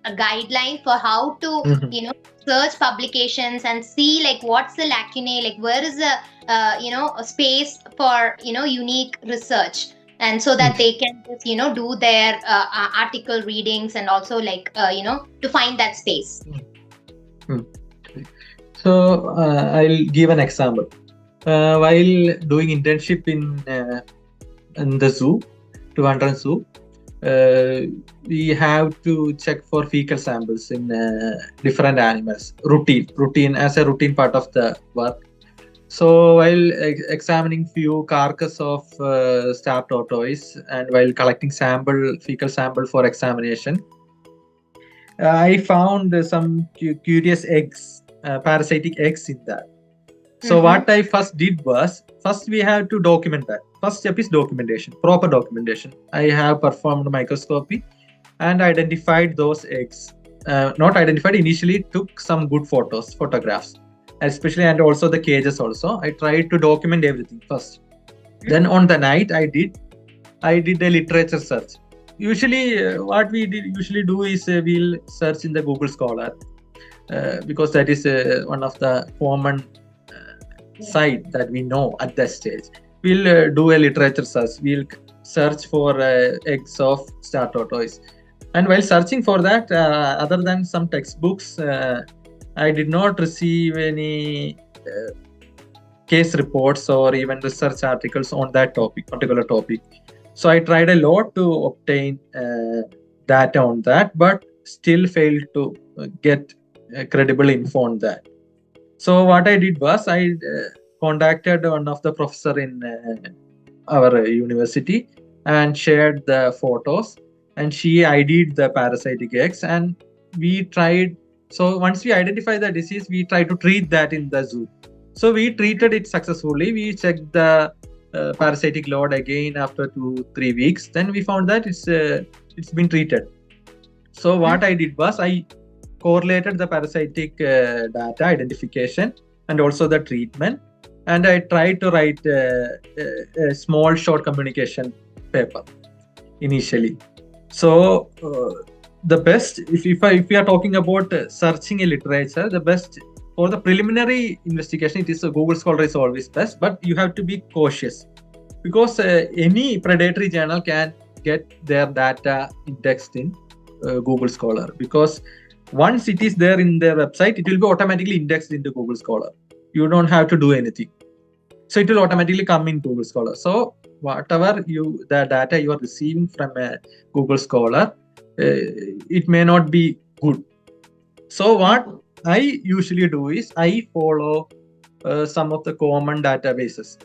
guideline for how to search publications and see like what's the lacunae, like where is the a space for unique research, and so that they can just do their article readings and also like to find that space. So I'll give an example. While doing internship in the zoo, to Wandern Zoo, we have to check for fecal samples in different animals. Routine as a routine part of the work. So while examining few carcass of star tortoise and while collecting fecal sample for examination, I found some curious eggs, parasitic eggs in that. So what I first did was, we have to document that. First step is documentation, proper documentation. I have performed microscopy and identified those eggs. Not identified, initially took some good photographs, especially, and also the cages also. I tried to document everything first. Then on the night I did a literature search. Usually what we usually do is we'll search in the Google Scholar, because that is one of the common site that we know at that stage. We'll do a literature search. We'll search for eggs of star tortoise. And while searching for that, other than some textbooks, I did not receive any case reports or even research articles on that particular topic. So I tried a lot to obtain data on that, but still failed to get credible info on that. So what I did was I contacted one of the professor in our university and shared the photos, and she ID'd the parasitic eggs, and we tried. So once we identify the disease, we try to treat that in the zoo. So we treated it successfully. We checked the parasitic load again after 2-3 weeks. Then we found that it's been treated. So what I did was I correlated the parasitic data identification and also the treatment, and I tried to write a small short communication paper initially. So the best, if we are talking about searching a literature, the best for the preliminary investigation, it is a Google Scholar is always best, but you have to be cautious, because any predatory journal can get their data indexed in Google Scholar, because once it is there in their website, it will be automatically indexed into Google Scholar. You don't have to do anything. So it will automatically come in Google Scholar. So whatever the data you are receiving from a Google Scholar, it may not be good. So what I usually do is I follow some of the common databases.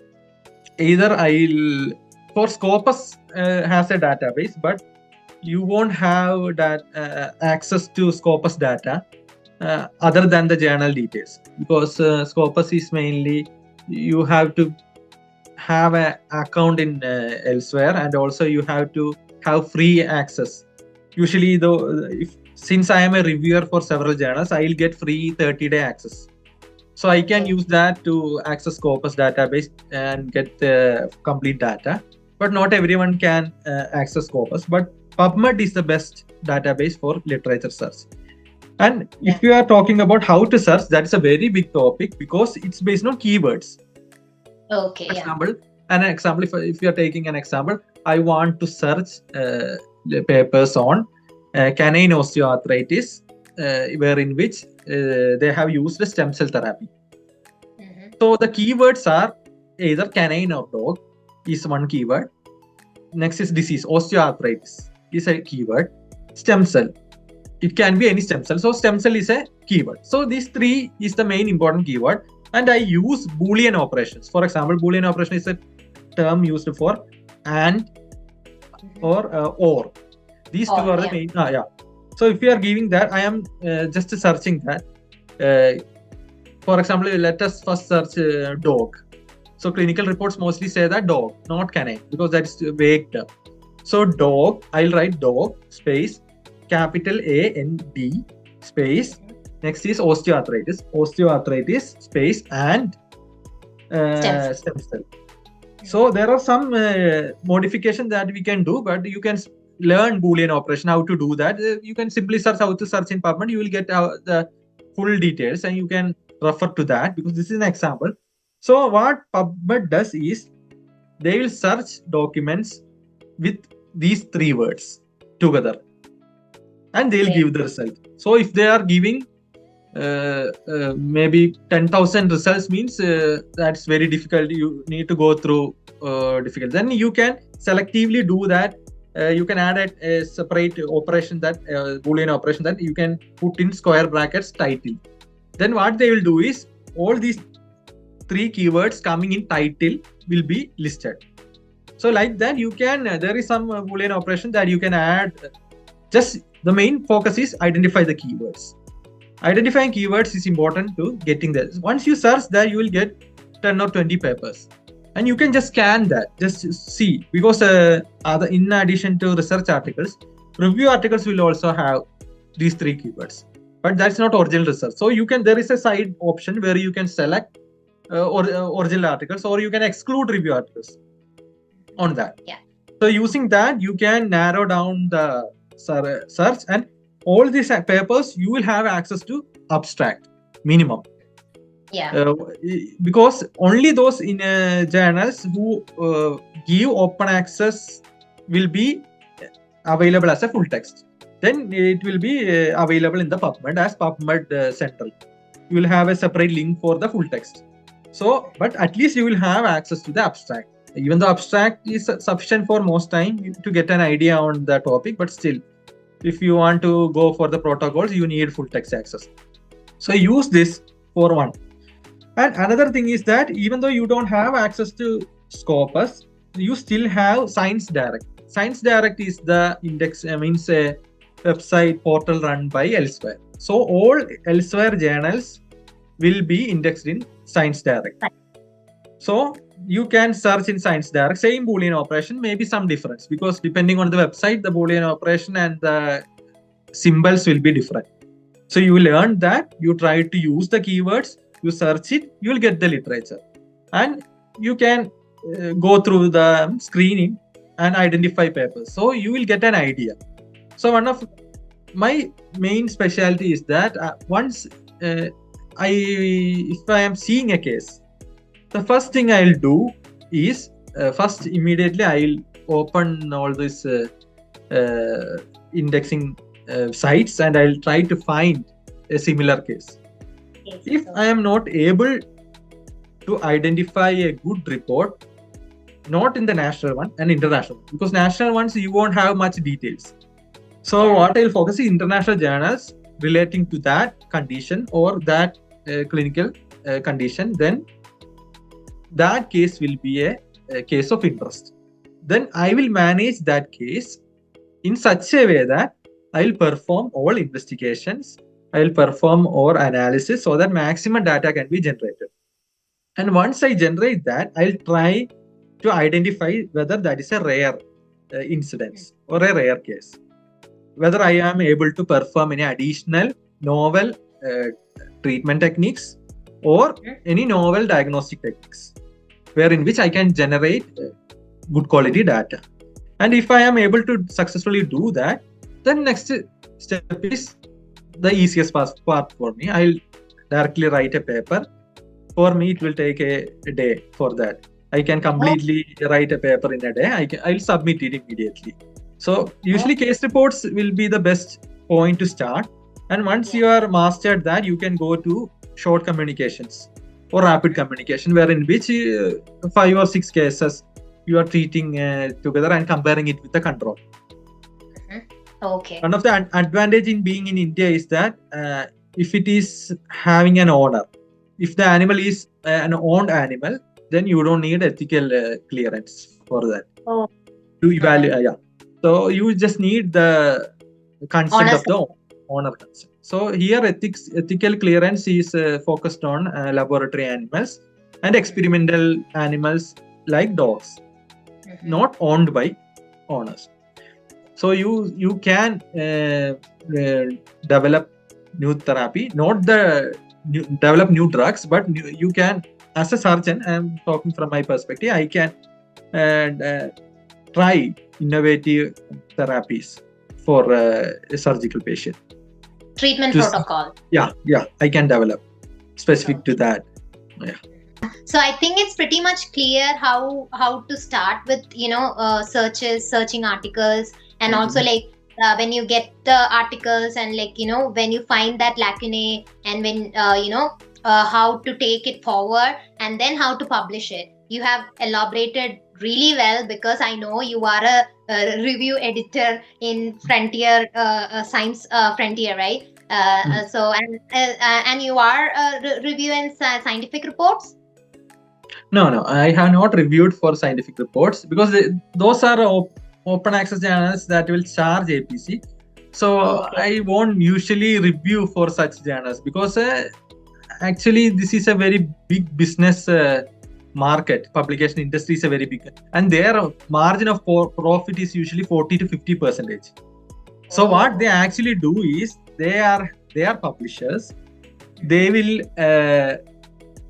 Either I'll for Scopus has a database, but you won't have that access to Scopus data other than the journal details, because Scopus is mainly you have to have an account in elsewhere, and also you have to have free access. Usually, though, if since I am a reviewer for several journals, I will get free 30-day access. So I can use that to access Scopus database and get the complete data. But not everyone can access Scopus. But PubMed is the best database for literature search. And if you are talking about how to search, that's a very big topic because it's based on keywords. Okay. Example, an example. If you are taking an example, I want to search papers on canine osteoarthritis, where in which they have used a stem cell therapy. So the keywords are either canine or dog is one keyword. Next is disease, osteoarthritis is a keyword. Stem cell, it can be any stem cell. So stem cell is a keyword. So these three is the main important keyword. And I use Boolean operations. For example, Boolean operation is a term used for and or. These two are the main. So if you are giving that, I am just searching that. For example, let us first search dog. So clinical reports mostly say that dog, not canine, because that's vague term. So dog, I'll write dog space capital A-N-D space. Next is osteoarthritis space and stem cell. So there are some modifications that we can do, but you can learn Boolean operation, how to do that. You can simply search how to search in PubMed. You will get the full details and you can refer to that because this is an example. So what PubMed does is they will search documents with these three words together and they'll give the result. So if they are giving maybe 10,000 results means that's very difficult. You need to go through difficult. Then you can selectively do that. You can add a separate operation, that Boolean operation, that you can put in square brackets title. Then what they will do is all these three keywords coming in title will be listed. So like that you can, there is some Boolean operation that you can add. Just the main focus is identify the keywords. Identifying keywords is important to getting this. Once you search that, you will get 10 or 20 papers. And you can just scan that, just see, because in addition to research articles, review articles will also have these three keywords. But that's not original research. So you can, there is a side option where you can select original articles, or you can exclude review articles on that. So using that, you can narrow down the search, and all these papers you will have access to abstract minimum. Because only those in journals who give open access will be available as a full text. Then it will be available in the PubMed as PubMed Central. You will have a separate link for the full text. So, but at least you will have access to the abstract. Even though abstract is sufficient for most time to get an idea on the topic, but still, if you want to go for the protocols, you need full text access. So use this for one. And another thing is that even though you don't have access to Scopus, you still have Science Direct. Science Direct is the index, means a website portal run by Elsewhere. So all Elsewhere journals will be indexed in Science Direct. So you can search in Science Direct, same Boolean operation, maybe some difference, because depending on the website, the Boolean operation and the symbols will be different. So you will learn that, you try to use the keywords, you search it, you will get the literature. And you can go through the screening and identify papers. So you will get an idea. So one of my main specialty is that once if I am seeing a case, the first thing I'll do is first immediately I'll open all these indexing sites and I'll try to find a similar case. If I am not able to identify a good report, not in the national one and international, because national ones you won't have much details. So what I'll focus is international journals relating to that condition or that clinical condition, then that case will be a case of interest. Then I will manage that case in such a way that I will perform all investigations, I will perform all analysis so that maximum data can be generated. And once I generate that, I'll try to identify whether that is a rare incidence or a rare case. Whether I am able to perform any additional novel treatment techniques or any novel diagnostic techniques, wherein which I can generate good quality data. And if I am able to successfully do that, then next step is the easiest part for me. I'll directly write a paper. For me, it will take a day for that. I can completely write a paper in a day. I'll submit it immediately. So usually case reports will be the best point to start. And once you are mastered that, you can go to short communications or rapid communication, wherein which 5 or 6 cases you are treating together and comparing it with the control. Okay. One of the advantage in being in India is that if it is having an owner, if the animal is an owned animal, then you don't need ethical clearance for that to evaluate. So you just need the consent of the owner consent. So here ethical clearance is focused on laboratory animals and experimental animals like dogs, not owned by owners. So you can develop new therapy, not develop new drugs, but you can, as a surgeon, I'm talking from my perspective, I can try innovative therapies for a surgical patient. Treatment protocol. Yeah, I can develop specific to that. Yeah. So I think it's pretty much clear how to start with, searching articles, and also like when you get the articles and like, when you find that lacunae, and when, how to take it forward, and then how to publish it. You have elaborated really well, because I know you are a review editor in Frontier Science Frontier, right? So and you are reviewing scientific reports. No, I have not reviewed for scientific reports because those are open access journals that will charge APC. So I won't usually review for such journals because actually this is a very big business market. Publication industry is a very big, and their margin of profit is usually 40 to 50%. So what they actually do is they are publishers. They will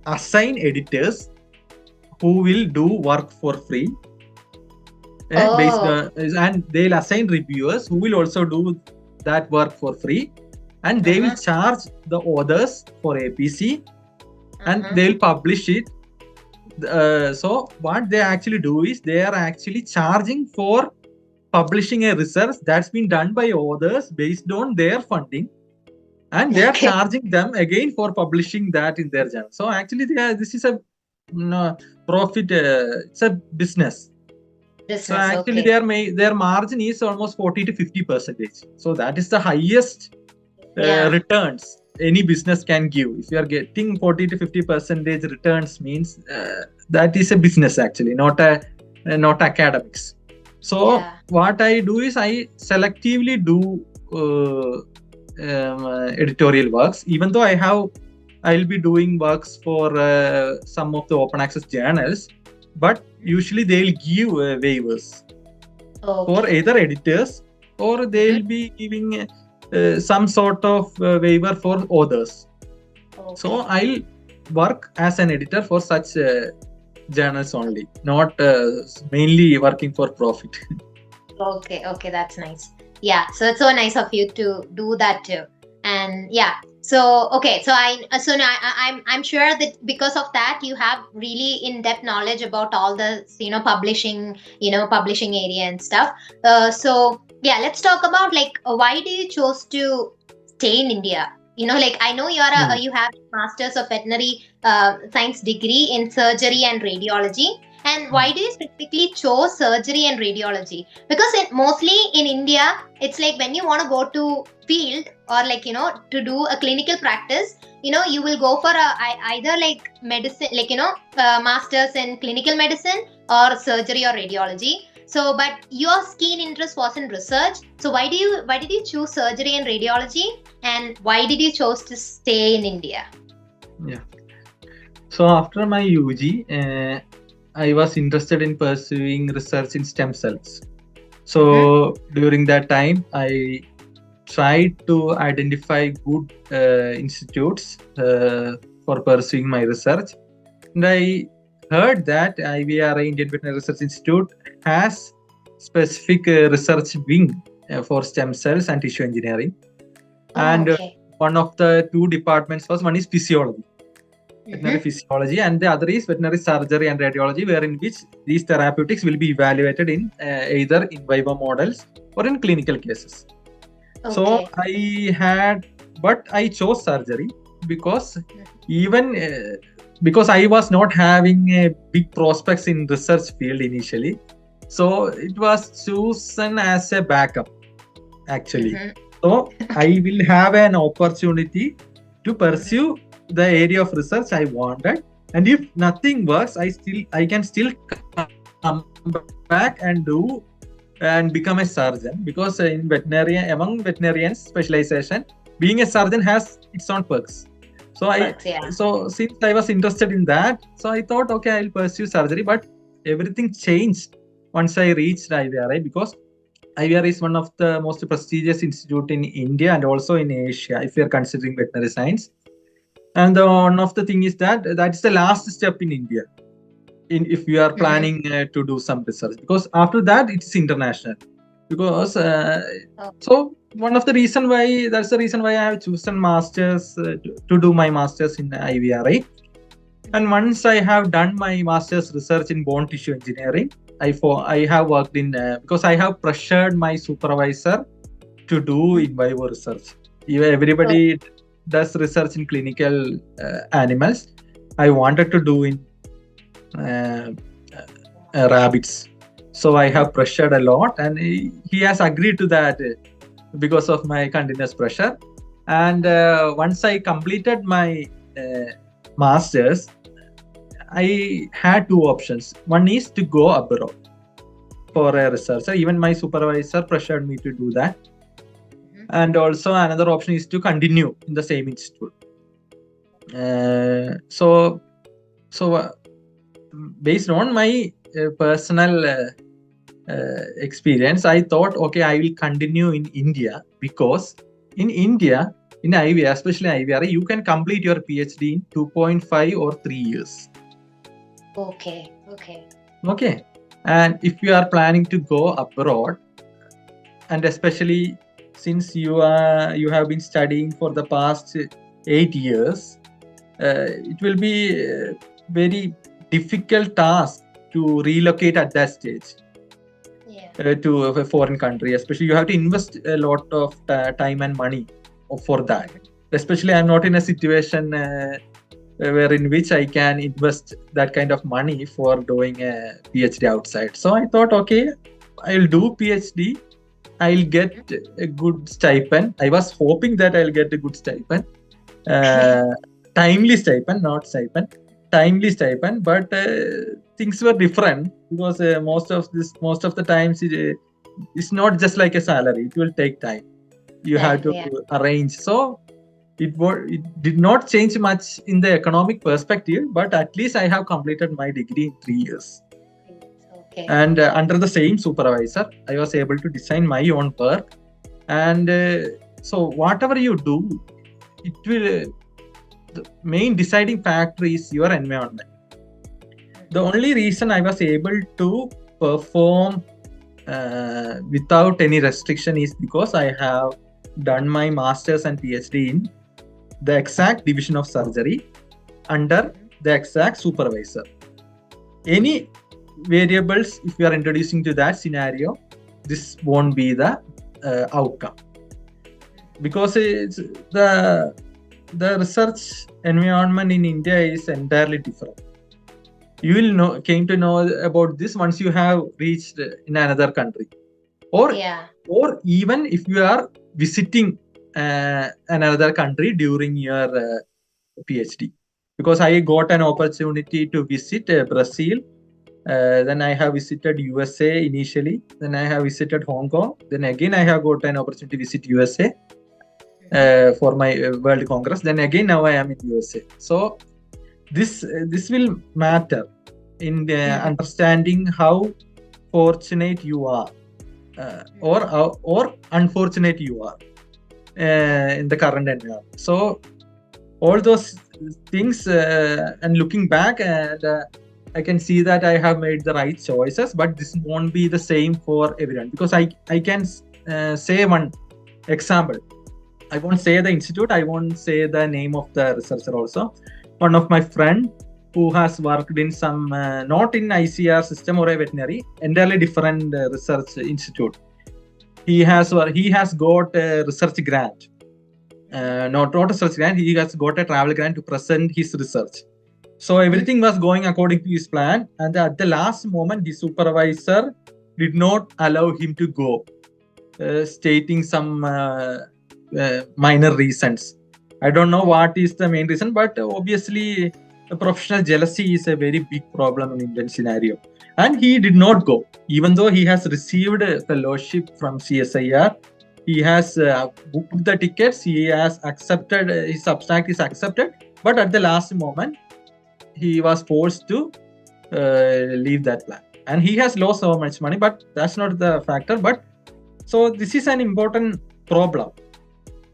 assign editors who will do work for free, based on, and they'll assign reviewers who will also do that work for free, and they will charge the authors for APC, and they'll publish it. So what they actually do is they are actually charging for publishing a research that's been done by authors based on their funding, and they are charging them again for publishing that in their journal. So actually this is a profit. It's a business. So actually their margin is almost 40 to 50%. So that is the highest returns any business can give. If you are getting 40 to 50% returns, means that is a business actually, not academics. So what I do is I selectively do editorial works, even though I'll be doing works for some of the open access journals, but usually they'll give waivers for either editors, or they'll be giving some sort of waiver for authors. So I'll work as an editor for such journals only, not mainly working for profit. Okay, that's nice. Yeah, so it's so nice of you to do that too. And so I'm sure that because of that you have really in-depth knowledge about all the publishing area and stuff. So let's talk about like why do you chose to stay in India? Like I know you have Masters of Veterinary Science degree in surgery and radiology, And why do you specifically chose surgery and radiology? Because mostly in India, it's like when you want to go to field or like, to do a clinical practice, you will go for either like medicine, like, masters in clinical medicine or surgery or radiology. So, but your keen interest was in research. So why did you choose surgery and radiology? And why did you chose to stay in India? Yeah. So after my UG, I was interested in pursuing research in stem cells. So during that time, I tried to identify good institutes for pursuing my research. And I heard that IVRI, Indian Veterinary Research Institute, has specific research wing for stem cells and tissue engineering. And Okay. one of the two departments one is physiology, veterinary Mhm. physiology, and the other is veterinary surgery and radiology, wherein which these therapeutics will be evaluated in either in vivo models or in clinical cases. So I chose surgery because even because I was not having a big prospects in research field initially, so it was chosen as a backup actually. So I will have an opportunity to pursue the area of research I wanted, and if nothing works, I can still come back and do and become a surgeon, because in veterinarian, among veterinarians specialization, being a surgeon has its own perks. So so since I was interested in that, so I thought, okay, I'll pursue surgery. But everything changed once I reached IVRI, because IVR is one of the most prestigious institute in India and also in Asia, if you are considering veterinary science. And one of the thing is that's the last step in India, if you are planning to do some research, because after that it's international. Because so one of the reason why that's the reason why I have chosen masters to do my masters in IVRI. And once I have done my master's research in bone tissue engineering, I have worked in because I have pressured my supervisor to do in vivo research. Everybody does research in clinical animals. I wanted to do in rabbits. So I have pressured a lot, and he has agreed to that because of my continuous pressure. And once I completed my master's, I had two options. One is to go abroad for a researcher. Even my supervisor pressured me to do that. And also another option is to continue in the same institute. So based on my personal experience, I thought, okay, I will continue in India, because in India, in IVR, especially IVR, you can complete your PhD in 2.5 or 3 years. Okay. And if you are planning to go abroad, and especially since you have been studying for the past 8 years, it will be a very difficult task to relocate at that stage to a foreign country. Especially you have to invest a lot of time and money for that. Especially I'm not in a situation where in which I can invest that kind of money for doing a PhD outside. So I thought, okay, I'll do PhD. I'll get a good stipend. I was hoping that I'll get a good stipend. Timely stipend, not stipend. Timely stipend, but things were different, because most of the times it's not just like a salary. It will take time. You have to arrange. So it did not change much in the economic perspective, but at least I have completed my degree in 3 years. And under the same supervisor, I was able to design my own work. And so whatever you do, it will the main deciding factor is your environment. The only reason I was able to perform without any restriction is because I have done my master's and PhD in the exact division of surgery under the exact supervisor. Any variables, if you are introducing to that scenario, this won't be the outcome, because it's the research environment in India is entirely different. You will came to know about this once you have reached in another country, or Yeah. even if you are visiting another country during your PhD. Because I got an opportunity to visit Brazil. Then I have visited USA initially. Then I have visited Hong Kong. Then again I have got an opportunity to visit USA for my World Congress. Then again now I am in USA. So this will matter in understanding how fortunate you are, or unfortunate you are in the current environment. So all those things, and looking back, and I can see that I have made the right choices, but this won't be the same for everyone, because I can say one example. I won't say the institute, I won't say the name of the researcher also. One of my friend who has worked in some, not in ICR system or a veterinary, entirely different research institute. He has got a research grant. Not a research grant, he has got a travel grant to present his research. So everything was going according to his plan, and at the last moment, his supervisor did not allow him to go, stating some minor reasons. I don't know what is the main reason, but obviously, professional jealousy is a very big problem in Indian scenario. And he did not go, even though he has received a fellowship from CSIR. He has booked the tickets. He has accepted, his abstract is accepted, but at the last moment, he was forced to leave that plan, and he has lost so much money. But that's not the factor. But so this is an important problem.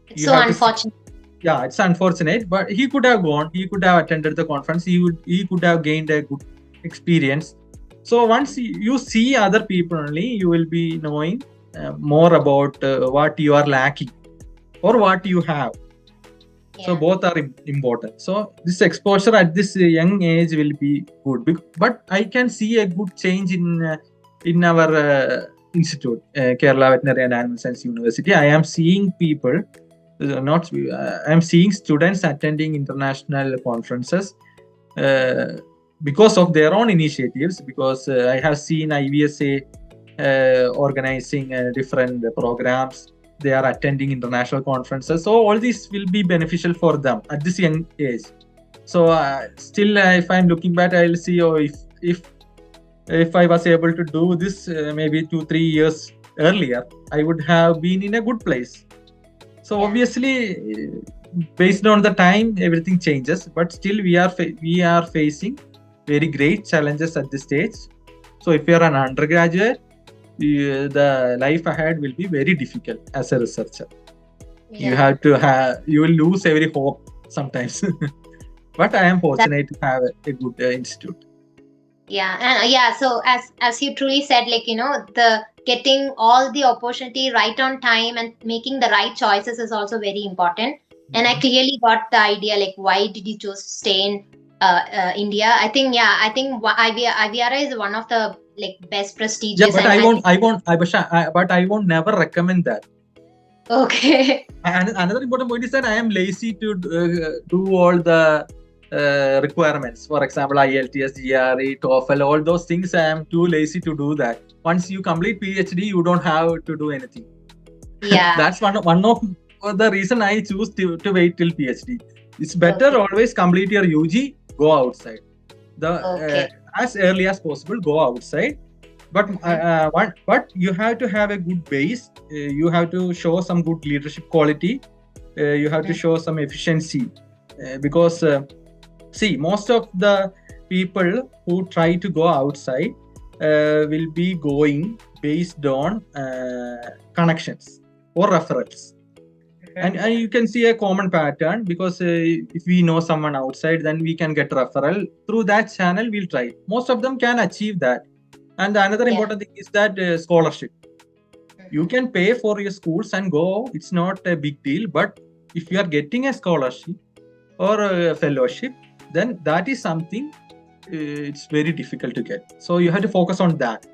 It's so unfortunate. Yeah, it's unfortunate, but he could have gone. He could have attended the conference. He could have gained a good experience. So once you see other people only, you will be knowing more about what you are lacking or what you have. Yeah. So both are important. So this exposure at this young age will be good. But I can see a good change in our institute, Kerala Veterinary and Animal Science University. I am seeing people. I'm seeing students attending international conferences because of their own initiatives. Because I have seen IVSA organizing different programs. They are attending international conferences. So all this will be beneficial for them at this young age. So still, if I'm looking back, I'll see, if I was able to do this maybe 2-3 years earlier, I would have been in a good place. So obviously, based on the time, everything changes. But still, we are facing very great challenges at this stage. So if you are an undergraduate, the life ahead will be very difficult as a researcher. Yeah. You will lose every hope sometimes. But I am fortunate to have a good institute. Yeah, and so as you truly said, the getting all the opportunity right on time and making the right choices is also very important. And I clearly got the idea, why did you choose to stay in India? I think IVRA is one of the best prestigious. Yeah, but I won't never recommend that. Okay. And another important point is that I am lazy to do all the requirements. For example, IELTS, GRE, TOEFL, all those things. I am too lazy to do that. Once you complete PhD, you don't have to do anything. Yeah. That's one of the reason I choose to wait till PhD. It's better always complete your UG, go outside. As early as possible, go outside. But but you have to have a good base. You have to show some good leadership quality. You have to show some efficiency, because see, most of the people who try to go outside will be going based on connections or referrals. And you can see a common pattern, because if we know someone outside, then we can get referral. Through that channel, we'll try. Most of them can achieve that. And another important thing is that scholarship. You can pay for your schools and go. It's not a big deal. But if you are getting a scholarship or a fellowship, then that is something it's very difficult to get. So you have to focus on that.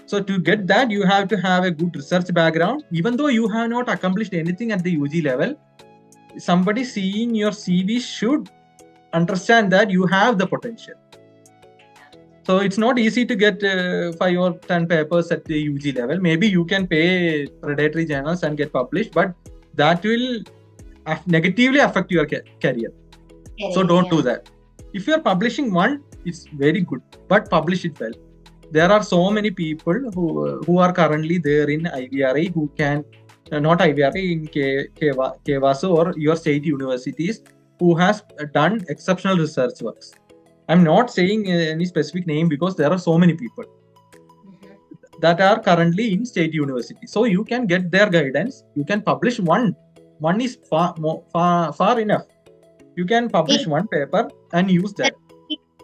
So to get that, you have to have a good research background. Even though you have not accomplished anything at the UG level, somebody seeing your CV should understand that you have the potential. So it's not easy to get 5 or 10 papers at the UG level. Maybe you can pay predatory journals and get published, but that will negatively affect your career. So don't do that. If you are publishing one, it's very good, but publish it well. There are so many people who are currently there in IVRA who can, not IVRA, in KVASU or your state universities, who has done exceptional research works. I'm not saying any specific name because there are so many people that are currently in state university. So you can get their guidance. You can publish one. One is far enough. You can publish one paper and use that.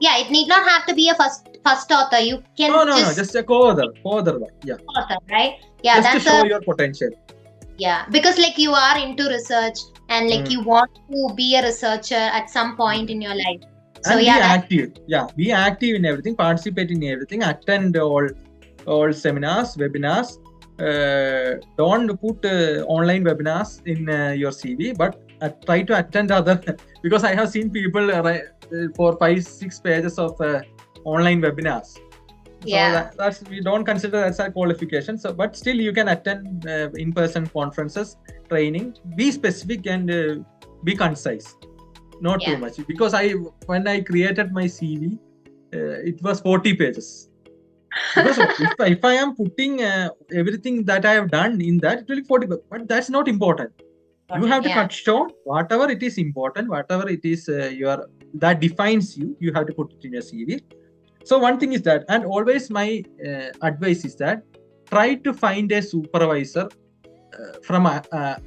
Yeah, it need not have to be a first author. You can no, just a co-author one. Yeah. Co-author, right? Yeah, just that's to show your potential. Yeah, because like you are into research and like you want to be a researcher at some point in your life. So and yeah, be active. Yeah, be active in everything. Participate in everything. Attend all seminars, webinars. Don't put online webinars in your CV, but try to attend other, because I have seen people for 5-6 pages of online webinars. So that's we don't consider as a qualification. So, but still you can attend in-person conferences, training. Be specific and be concise, not too much. Because when I created my CV, it was 40 pages. Because if I am putting everything that I have done in that, it will be 40 pages. But that's not important. You have to cut short whatever it is important, whatever it is that defines you. You have to put it in your CV. So one thing is that, and always my advice is that try to find a supervisor from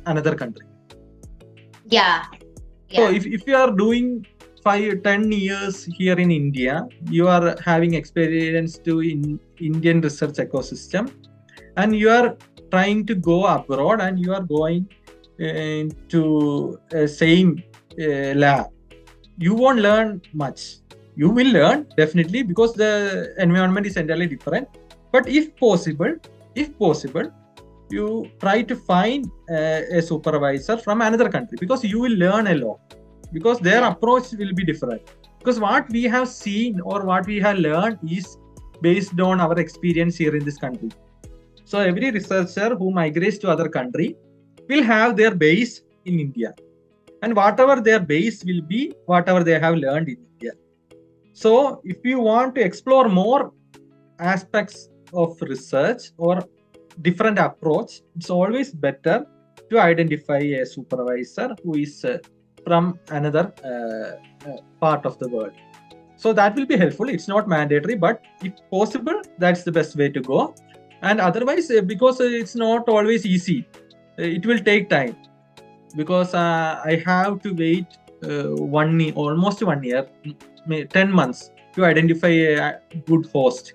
another country. Yeah. So if you are doing 5-10 years here in India, you are having experience to in Indian research ecosystem, and you are trying to go abroad and you are going into same lab, you won't learn much. You will learn definitely because the environment is entirely different. But if possible, you try to find a supervisor from another country, because you will learn a lot, because their approach will be different. Because what we have seen or what we have learned is based on our experience here in this country. So every researcher who migrates to other country will have their base in India. And whatever their base will be, whatever they have learned in India. So if you want to explore more aspects of research or different approach, it's always better to identify a supervisor who is from another part of the world. So that will be helpful. It's not mandatory, but if possible, that's the best way to go. And otherwise, because it's not always easy, it will take time. Because I have to wait almost 1 year, 10 months to identify a good host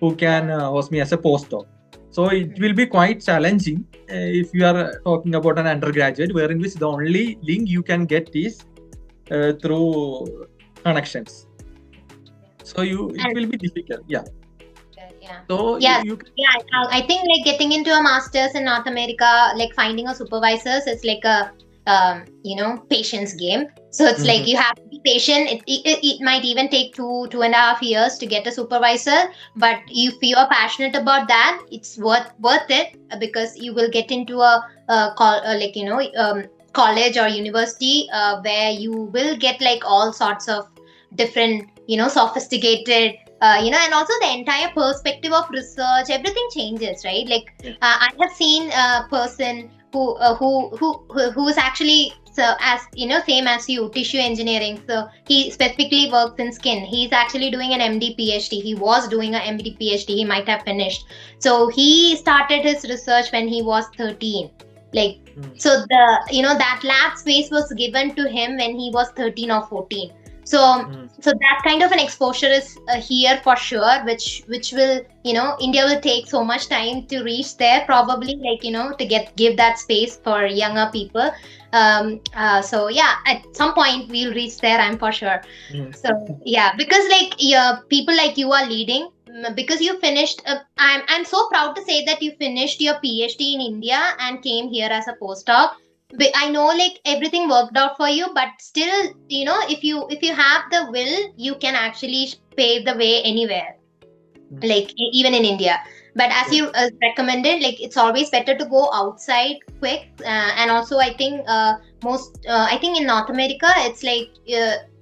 who can host me as a postdoc. So it will be quite challenging if you are talking about an undergraduate, wherein which the only link you can get is through connections. So it will be difficult. Yeah. So I think like getting into a master's in North America, like finding a supervisor, it's like a patience game. So it's like you have to be patient. It might even take 2.5 years to get a supervisor, but if you are passionate about that, it's worth it, because you will get into a college or university where you will get like all sorts of different sophisticated and also the entire perspective of research, everything changes, right? Like I have seen a person who is actually, so as same as you, tissue engineering. So he specifically works in skin. He's actually doing an MD PhD. He was doing an MD PhD. He might have finished. So he started his research when he was 13. So the that lab space was given to him when he was 13 or 14. So that kind of an exposure is here for sure, which will India will take so much time to reach there, probably, to give that space for younger people. So at some point we'll reach there, I'm for sure. So because people like you are leading, because you finished I'm so proud to say that you finished your PhD in India and came here as a postdoc. I know like everything worked out for you, but still, if you have the will, you can actually pave the way anywhere, like even in India. But as Yeah. you recommended, like it's always better to go outside quick. And also, I think I think in North America, it's like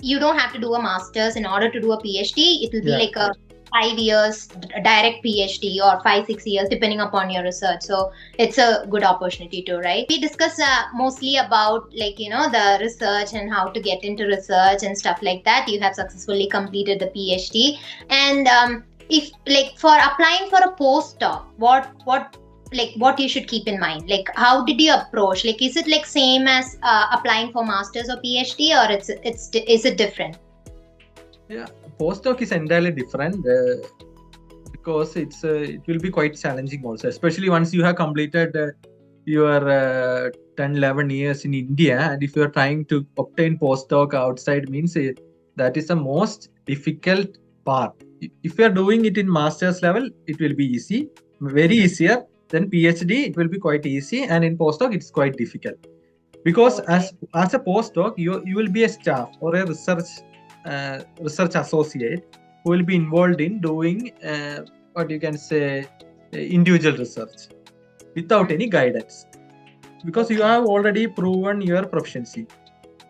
you don't have to do a master's in order to do a PhD. It will be Yeah. like a 5 years direct PhD, or 5-6 years depending upon your research. So it's a good opportunity too, right? We discuss mostly about, like, the research and how to get into research and stuff like that. You have successfully completed the PhD. And if, like, for applying for a postdoc, what you should keep in mind, like how did you approach, like is it like same as applying for masters or PhD, or is it different? Yeah, postdoc is entirely different because it will be quite challenging also, especially once you have completed your 10, 11 years in India, and if you are trying to obtain postdoc outside, means that is the most difficult part. If you are doing it in master's level, it will be easy, very easier. Then PhD, it will be quite easy, and in postdoc, it's quite difficult. Because Okay. as a postdoc, you will be a staff or a research associate who will be involved in doing what you can say individual research without any guidance, because you Okay. have already proven your proficiency.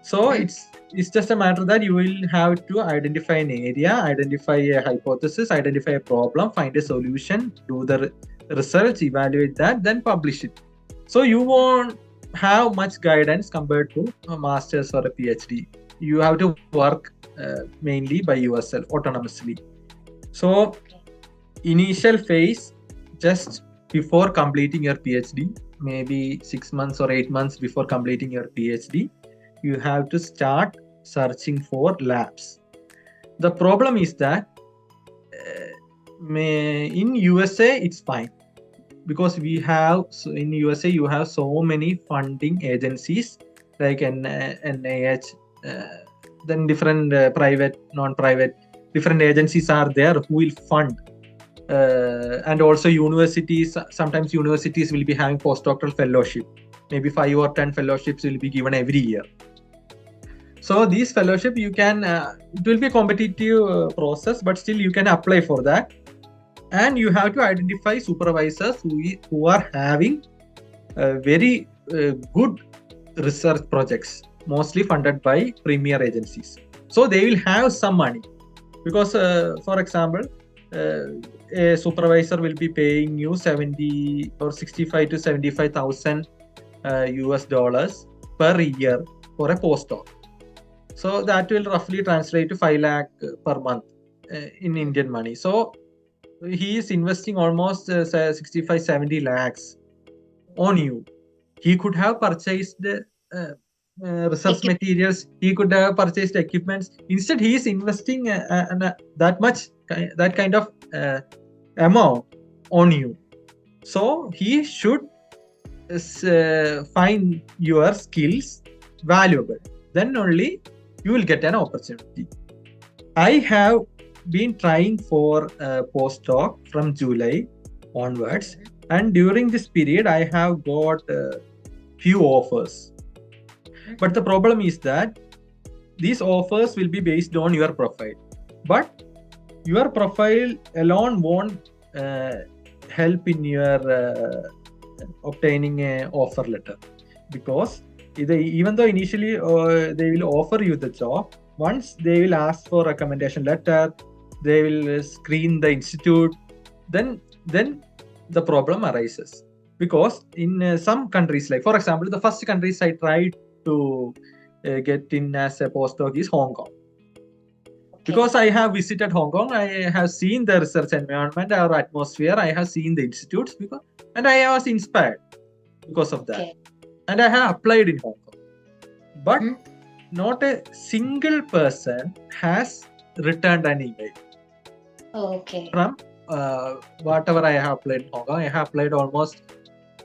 So it's just a matter that you will have to identify an area, identify a hypothesis, identify a problem, find a solution, do the research, evaluate that, then publish it. So you won't have much guidance compared to a master's or a PhD. You have to work mainly by yourself autonomously. So initial phase, just before completing your PhD, maybe 6 months or 8 months before completing your PhD, you have to start searching for labs. The problem is that in USA it's fine, because in USA you have so many funding agencies like NIH, then different private, non-private, different agencies are there who will fund. And also universities, sometimes universities will be having postdoctoral fellowship, maybe 5 or 10 fellowships will be given every year. So these fellowship, you can it will be a competitive process, but still you can apply for that. And you have to identify supervisors who are having very good research projects, mostly funded by premier agencies. So they will have some money, because for example, a supervisor will be paying you 70 or 65 to 75,000 US dollars per year for a postdoc. So that will roughly translate to 5 lakh per month in Indian money. So he is investing almost 65, 70 lakhs on you. He could have purchased research materials, he could have purchased equipments. Instead, he is investing that kind of amount on you. So he should find your skills valuable. Then only you will get an opportunity. I have been trying for a postdoc from July onwards, and during this period I have got few offers. But the problem is that these offers will be based on your profile, but your profile alone won't help in your obtaining an offer letter, because even though initially they will offer you the job, once they will ask for recommendation letter, they will screen the institute, then the problem arises. Because in some countries, like for example, the first countries I tried to get in as a postdoc is Hong Kong. Because I have visited Hong Kong, I have seen the research environment or atmosphere, I have seen the institutes, and I was inspired because of that. And I have applied in Hong Kong. But not a single person has returned an email. From whatever I have applied in Hong Kong, I have applied almost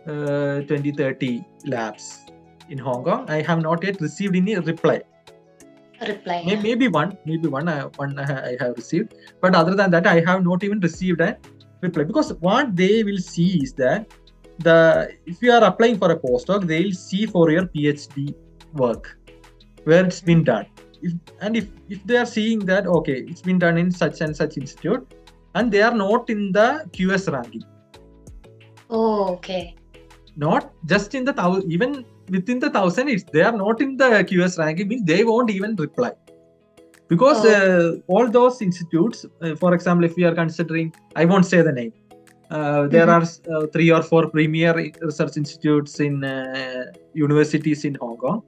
20-30 labs in Hong Kong. I have not yet received any reply. Maybe one I have received, but other than that I have not even received a reply. Because what they will see is that if you are applying for a postdoc, they will see for your PhD work, where it's been done. if they are seeing that okay, it's been done in such and such institute, and they are not in the QS ranking, Okay. not just in the thousand, even within the thousand, if they are not in the QS ranking, means they won't even reply. Because all those institutes, for example, if we are considering, I won't say the name, there are 3 or 4 premier research institutes in universities in Hong Kong,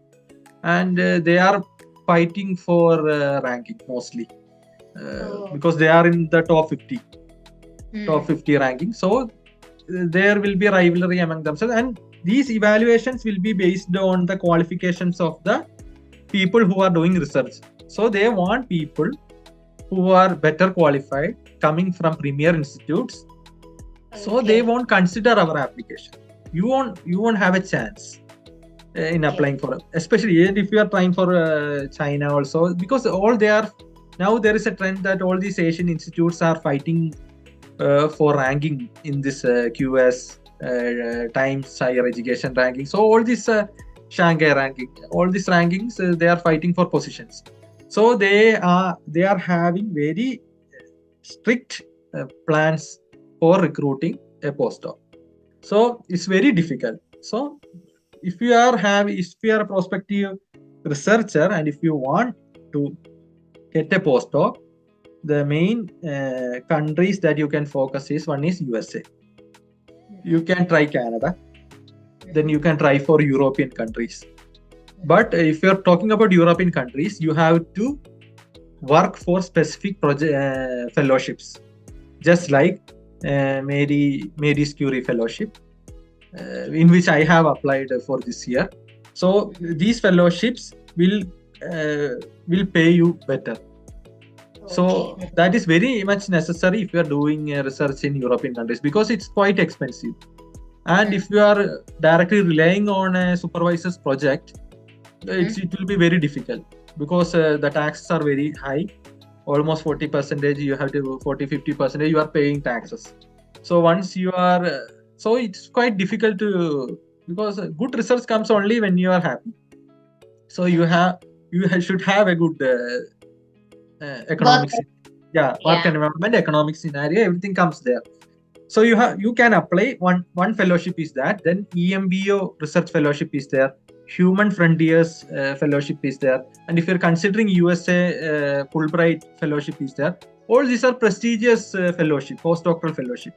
and they are fighting for ranking mostly, because they are in the top 50 ranking. So there will be rivalry among themselves, and these evaluations will be based on the qualifications of the people who are doing research. So they want people who are better qualified coming from premier institutes. So they won't consider our application. You won't have a chance in applying for, especially if you are trying for China also, because all they are now, there is a trend that all these Asian institutes are fighting for ranking in this QS Times Higher Education ranking. So all this Shanghai ranking, all these rankings, they are fighting for positions. So they are having very strict plans for recruiting a postdoc. So it's very difficult. So if you are a prospective researcher and if you want to get a postdoc, the main countries that you can focus is, one is USA. You can try Canada. Then you can try for European countries. But if you're talking about European countries, you have to work for specific project fellowships, just like Mary's Curie fellowship, in which I have applied for this year. So these fellowships will pay you better. So that is very much necessary if you are doing research in European countries, because it's quite expensive. And if you are directly relying on a supervisor's project, it will be very difficult, because the taxes are very high, almost 40%. You have to 40-50% you are paying taxes. So once you are, so it's quite difficult to, because good research comes only when you are happy. So you should have a good economic, work environment, economic scenario, everything comes there. So you can apply. One fellowship is that. Then EMBO research fellowship is there. Human Frontiers fellowship is there. And if you're considering USA Fulbright fellowship is there. All these are prestigious fellowship, postdoctoral fellowship.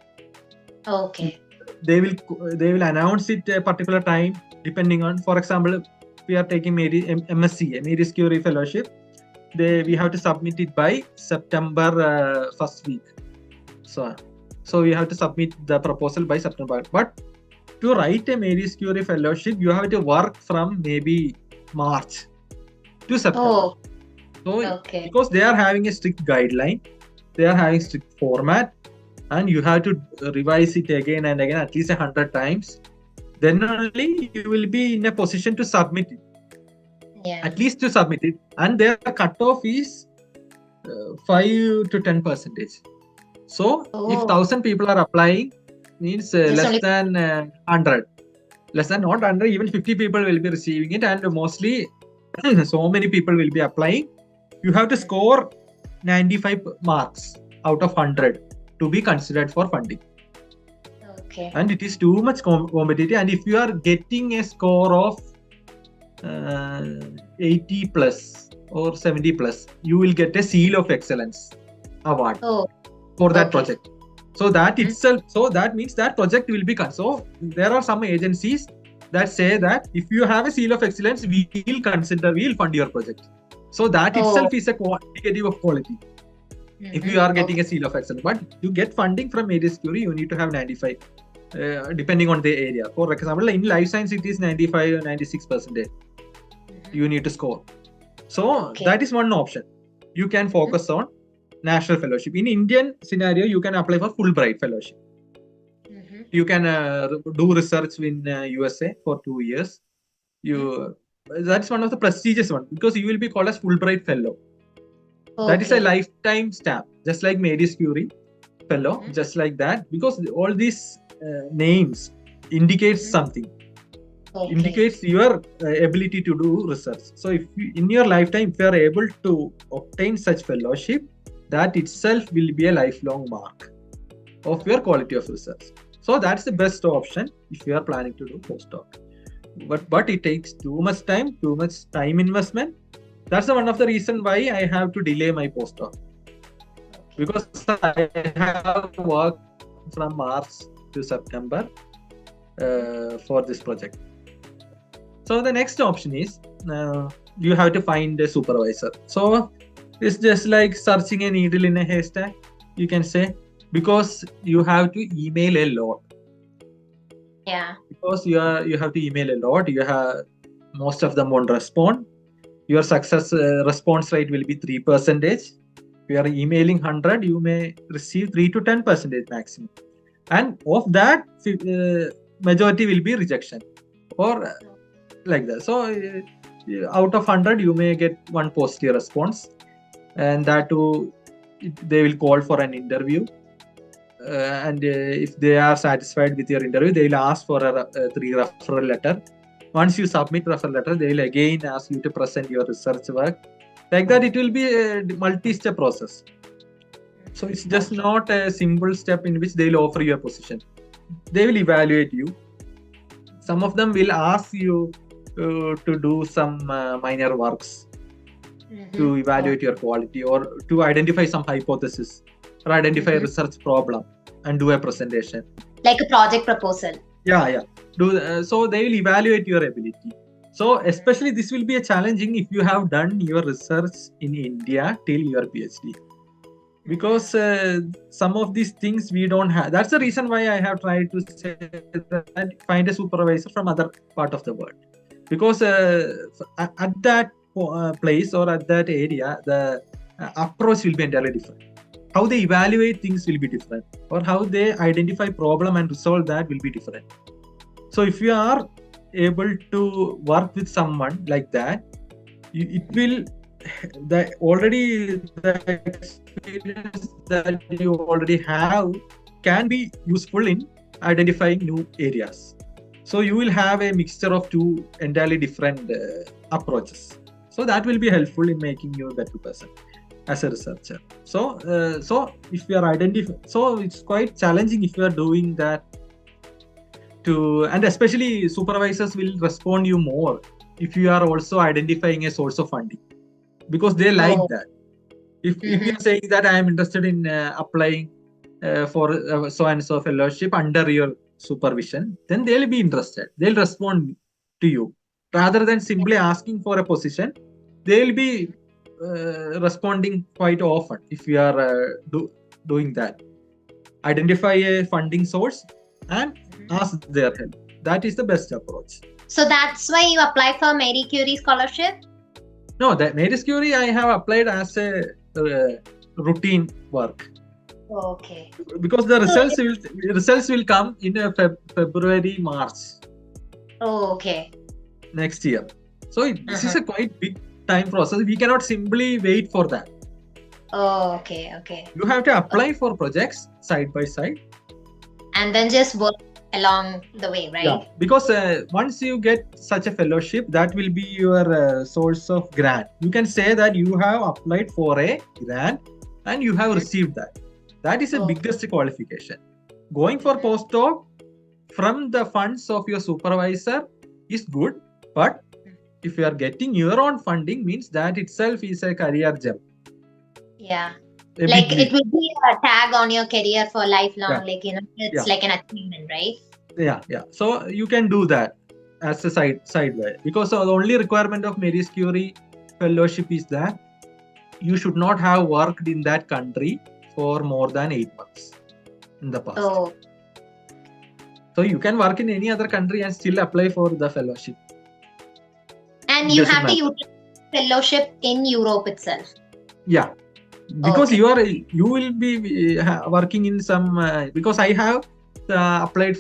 Okay. They will announce it a particular time, depending on, for example, we are taking MSc, Mary's Curie fellowship. We have to submit it by September first week. So we have to submit the proposal by September. But to write a Mary's Curie fellowship, you have to work from maybe March to September. So because they are having a strict guideline, they are having strict format, and you have to revise it again and again at least 100 times. Then only you will be in a position to submit it. At least to submit it, and their cutoff is 5 to 10%. So if 1,000 people are applying, means less than 100, less than not 100, even 50 people will be receiving it, and mostly so many people will be applying. You have to score 95 marks out of 100 to be considered for funding. And it is too much competitive. And if you are getting a score of 80 plus or 70 plus, you will get a Seal of Excellence award for that project. So that itself, so that means that project will be so there are some agencies that say that if you have a Seal of Excellence, we will fund your project. So that itself is a indicative of quality. If you are getting a Seal of Excellence, but you get funding from Mary's Curie, you need to have 95, depending on the area. For example, in life science, it is 95 or 96%. You need to score. So that is one option. You can focus on national fellowship. In Indian scenario, you can apply for Fulbright fellowship. You can do research in USA for 2 years. That's one of the prestigious ones, because you will be called as Fulbright fellow. That is a lifetime stamp, just like Mary's Curie fellow, just like that, because all these names indicates something. Okay. indicates your ability to do research. So if you, in your lifetime, if you are able to obtain such fellowship, that itself will be a lifelong mark of your quality of research. So that's the best option if you are planning to do postdoc. But it takes too much time investment. That's one of the reason why I have to delay my postdoc, because I have worked from March to September for this project. So the next option is you have to find a supervisor. So it's just like searching a needle in a haystack, you can say, because you have to email a lot. Yeah. Because you have to email a lot. You have, most of them won't respond. Your success response rate will be 3%. If you are emailing 100, you may receive 3 to 10% maximum, and of that majority will be rejection or like that. So out of 100 you may get one positive response, and that too they will call for an interview, and if they are satisfied with your interview, they will ask for a 3 referral letter. Once you submit referral letter, they will again ask you to present your research work. Like that, it will be a multi-step process. So it's just not a simple step in which they will offer you a position. They will evaluate you. Some of them will ask you to do some minor works to evaluate your quality, or to identify some hypothesis, or identify a research problem and do a presentation. Like a project proposal. Yeah. So they will evaluate your ability. So especially this will be a challenging if you have done your research in India till your PhD. Because some of these things we don't have. That's the reason why I have tried to say that find a supervisor from other part of the world. Because at that place or at that area, the approach will be entirely different. How they evaluate things will be different, or how they identify problem and resolve that will be different. So if you are able to work with someone like that, it will the experience that you already have can be useful in identifying new areas. So you will have a mixture of two entirely different approaches. So that will be helpful in making you a better person as a researcher. So if you are so it's quite challenging if you are doing that. And especially supervisors will respond you more if you are also identifying a source of funding, because they like that. If you are saying that I am interested in applying for so and so fellowship under your supervision, then they'll be interested. They'll respond to you rather than simply asking for a position. They'll be responding quite often if you are doing that. Identify a funding source and ask their help. That is the best approach. So that's why you apply for Marie Curie scholarship? No, that Marie Curie I have applied as a routine work. Okay. Because the results will come in February, March. Oh, okay. Next year. So this is a quite big time process. We cannot simply wait for that. Oh, okay. You have to apply for projects side by side, and then just work along the way, right? Yeah, because once you get such a fellowship, that will be your source of grant. You can say that you have applied for a grant and you have received that. That is the biggest qualification. Going for postdoc from the funds of your supervisor is good, but if you are getting your own funding, means that itself is a career jump. Yeah. Like it will be a tag on your career for lifelong, it's like an achievement, right? Yeah. So you can do that as a side way, because the only requirement of Marie Curie fellowship is that you should not have worked in that country for more than 8 months in the past. Oh. So you can work in any other country and still apply for the fellowship. And you have to use fellowship in Europe itself. Yeah. Because you will be working in some because I have applied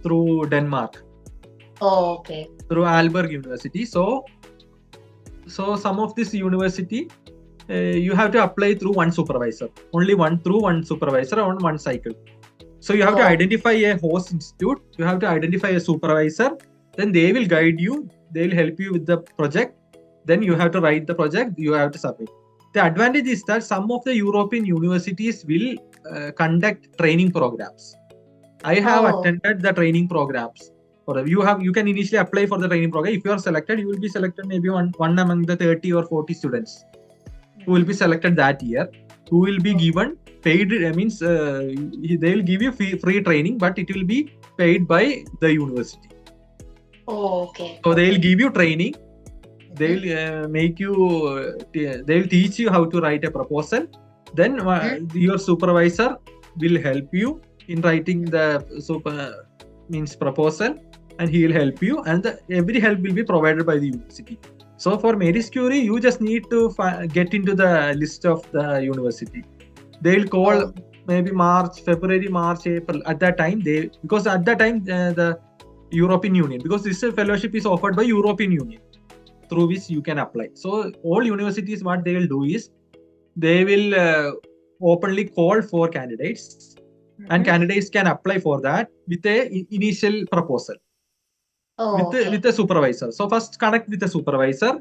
through Denmark. Oh, okay. Through Aalborg University. So some of this university you have to apply through one supervisor. Only one supervisor on one cycle. So you have to identify a host institute. You have to identify a supervisor, then they will guide you, they will help you with the project, then you have to write the project, you have to submit. The advantage is that some of the European universities will conduct training programs. I have attended the training programs. You can initially apply for the training program. If you are selected, you will be selected maybe one among the 30 or 40 students who will be selected that year, who will be given paid, means they will give you free training, but it will be paid by the university. Okay. So they will give you training, they will make you, they will teach you how to write a proposal. Then your supervisor will help you in writing the proposal, and he will help you, and every help will be provided by the university. So for Mary's Curie, you just need to get into the list of the university. They will call maybe February, March, April. At that time, because at that time the European Union, because this fellowship is offered by European Union, through which you can apply. So all universities, what they will do is they will openly call for candidates, and candidates can apply for that with a initial proposal. With the supervisor. So first connect with the supervisor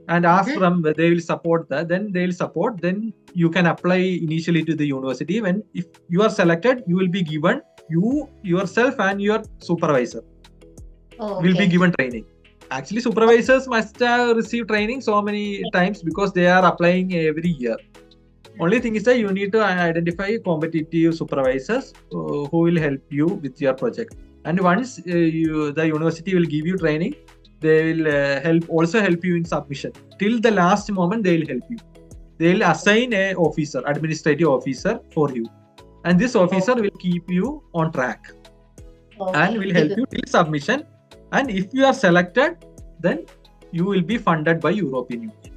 and ask from they will support that. Then they will support. Then you can apply initially to the university. When if you are selected, you will be given, you yourself and your supervisor will be given training. Actually, supervisors must have received training so many times because they are applying every year. Only thing is that you need to identify competitive supervisors who will help you with your project. And once the university will give you training, they will also help you in submission. Till the last moment, they will help you. They will assign a officer, administrative officer for you, and this officer will keep you on track and will help you till submission. And if you are selected, then you will be funded by European Union,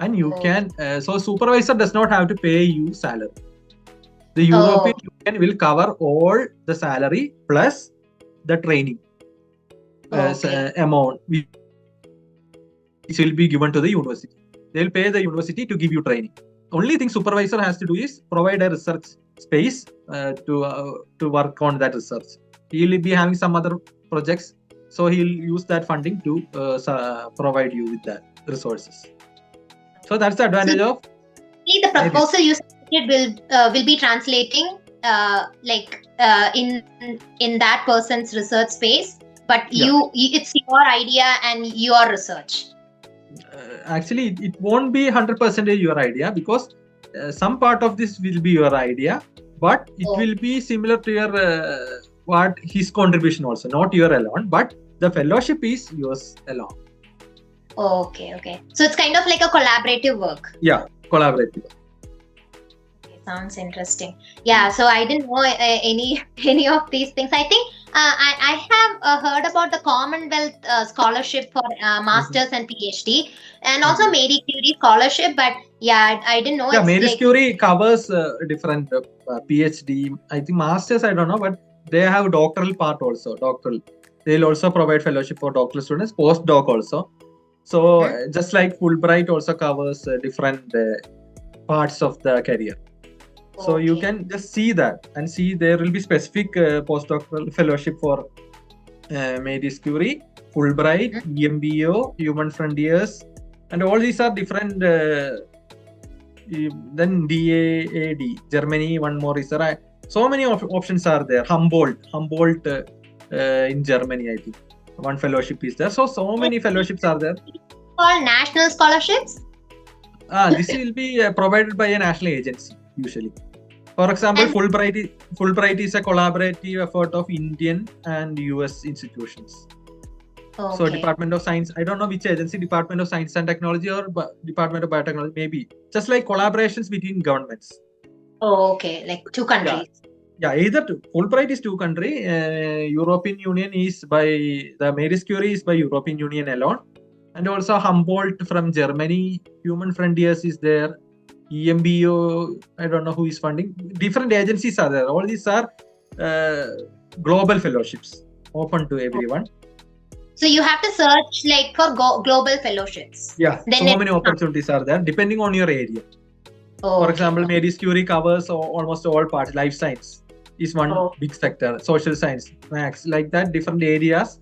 and you can. So supervisor does not have to pay you salary. The European Union will cover all the salary plus the training amount which will be given to the university. They will pay the university to give you training. Only thing supervisor has to do is provide a research space to work on that research. He will be having some other projects, so he will use that funding to provide you with that resources. So that's the advantage of. The proposal you submitted will be translating in that person's research space, but it's your idea and your research. Actually, it won't be 100% your idea, because some part of this will be your idea, but it will be similar to your his contribution also, not your alone, but the fellowship is yours alone. Okay. So it's kind of like a collaborative work. Yeah, collaborative. Sounds interesting. Yeah, so I didn't know any of these things. I think I have heard about the Commonwealth scholarship for masters and PhD, and also Marie Curie scholarship. But I didn't know. Yeah, Marie Curie covers different PhD. I think masters, I don't know, but they have doctoral part also. They'll also provide fellowship for doctoral students, postdoc also. So just like Fulbright also covers different parts of the career. So you can just see that and see there will be specific postdoctoral fellowship for Marie Curie, Fulbright, EMBO, Human Frontiers, and all these are different. Then DAAD, Germany, one more is there. So many options are there. Humboldt in Germany, I think. One fellowship is there. So many fellowships are there. All national scholarships? This will be provided by a national agency usually. For example, Fulbright is a collaborative effort of Indian and US institutions. So Department of Science, I don't know which agency, Department of Science and Technology or Department of Biotechnology, maybe. Just like collaborations between governments. Like two countries. Yeah, either two. Fulbright is two country. European Union is by the Marie Curie is by European Union alone, and also Humboldt from Germany. Human Frontiers is there. EMBO, I don't know who is funding. Different agencies are there. All these are global fellowships, open to everyone. So you have to search for global fellowships. Yeah, so many opportunities are there depending on your area. For example, Marie Curie covers almost all parts. Life science is one big sector. Social science, maths, like that, different areas.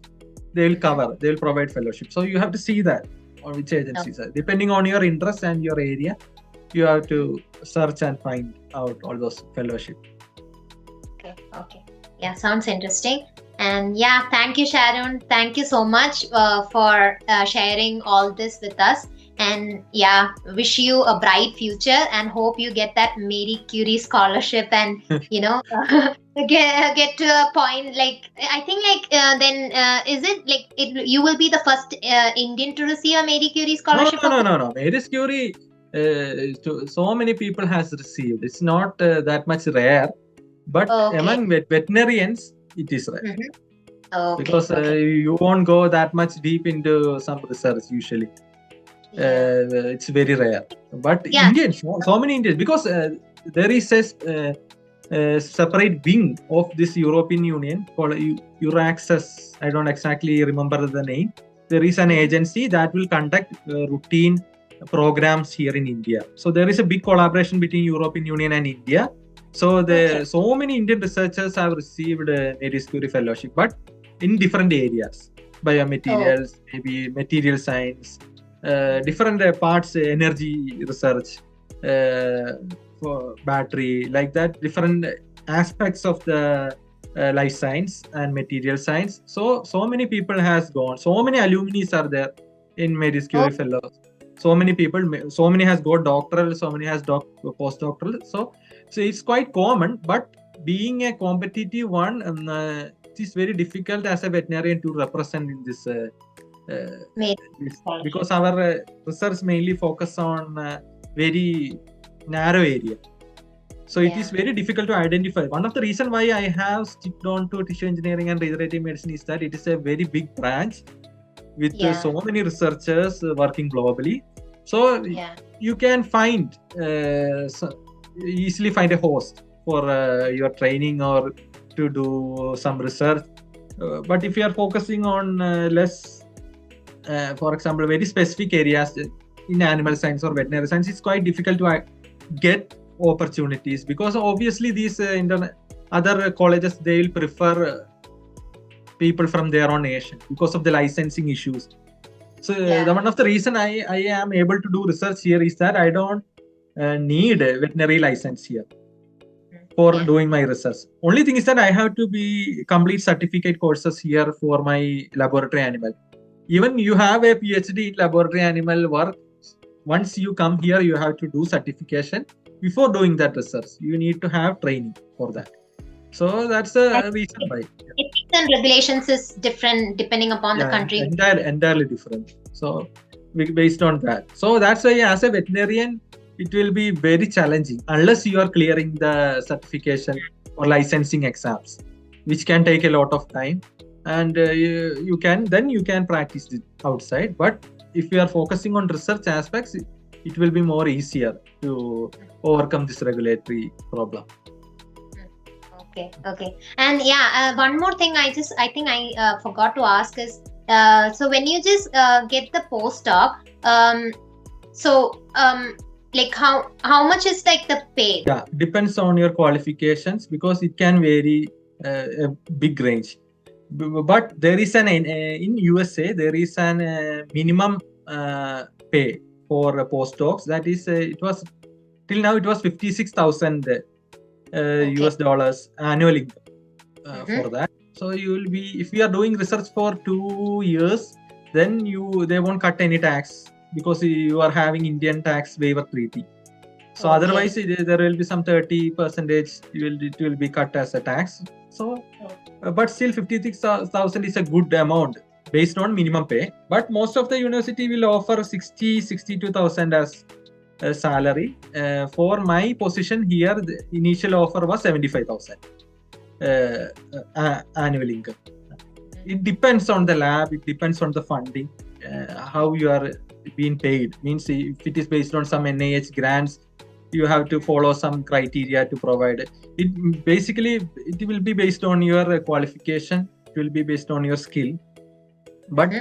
they'll cover, they'll provide fellowship. So you have to see that on which agencies are. Depending on your interest and your area, you have to search and find out all those fellowship. Okay. Yeah, sounds interesting. And yeah, thank you, Sharon. Thank you so much for sharing all this with us. And yeah, wish you a bright future and hope you get that Marie Curie scholarship and get to a point like I think then is it like you will be the first Indian to receive a Marie Curie scholarship? No. Marie Curie, so many people has received. It's not that much rare, but among veterinarians, it is rare. Because you won't go that much deep into some research usually. It's very rare. But Indians, so many Indians, because there is a separate wing of this European Union called Euraccess. I don't exactly remember the name. There is an agency that will conduct routine programs here in India. So there is a big collaboration between European Union and India. So so many Indian researchers have received a Marie Curie fellowship, but in different areas, biomaterials, maybe material science, different parts, energy research, for battery, like that, different aspects of the life science and material science. So many people has gone. So many alumni are there in Marie Curie fellows. So many people, so many has got doctoral, so many has postdoctoral. So it's quite common, but being a competitive one, it is very difficult as a veterinarian to represent in this, because our research mainly focus on very narrow area. So it is very difficult to identify. One of the reasons why I have sticked on to tissue engineering and regenerative medicine is that it is a very big branch with so many researchers working globally. So you can find easily find a host for your training or to do some research. But if you are focusing on less, for example, very specific areas in animal science or veterinary science, it's quite difficult to get opportunities, because obviously these other colleges, they will prefer people from their own nation because of the licensing issues. So one of the reason I am able to do research here is that I don't need a veterinary license here for doing my research. Only thing is that I have to complete certificate courses here for my laboratory animal. Even you have a PhD in laboratory animal work, once you come here, you have to do certification. Before doing that research, you need to have training for that. So that's the reason why. Ethics and regulations is different depending upon the country. Entirely different. So based on that. So that's why as a veterinarian, it will be very challenging unless you are clearing the certification or licensing exams, which can take a lot of time. And you can practice it outside. But if you are focusing on research aspects, it will be more easier to overcome this regulatory problem. Okay. And one more thing I think I forgot to ask is, so when you just get the postdoc, like how much is like the pay? Yeah, depends on your qualifications, because it can vary a big range. But there is in USA, there is an minimum pay for postdocs. That is, till now it was 56,000 US dollars annual income for that. So you will be, if you are doing research for 2 years, then they won't cut any tax, because you are having Indian tax waiver treaty. So otherwise there will be some 30% it will be cut as a tax. So but still 56,000 is a good amount based on minimum pay. But most of the university will offer 62,000 as a salary. For my position here, the initial offer was 75,000 annual income. It depends on the lab, it depends on the funding, how you are being paid. Means if it is based on some NIH grants, you have to follow some criteria to provide it. Basically, it will be based on your qualification, it will be based on your skill. But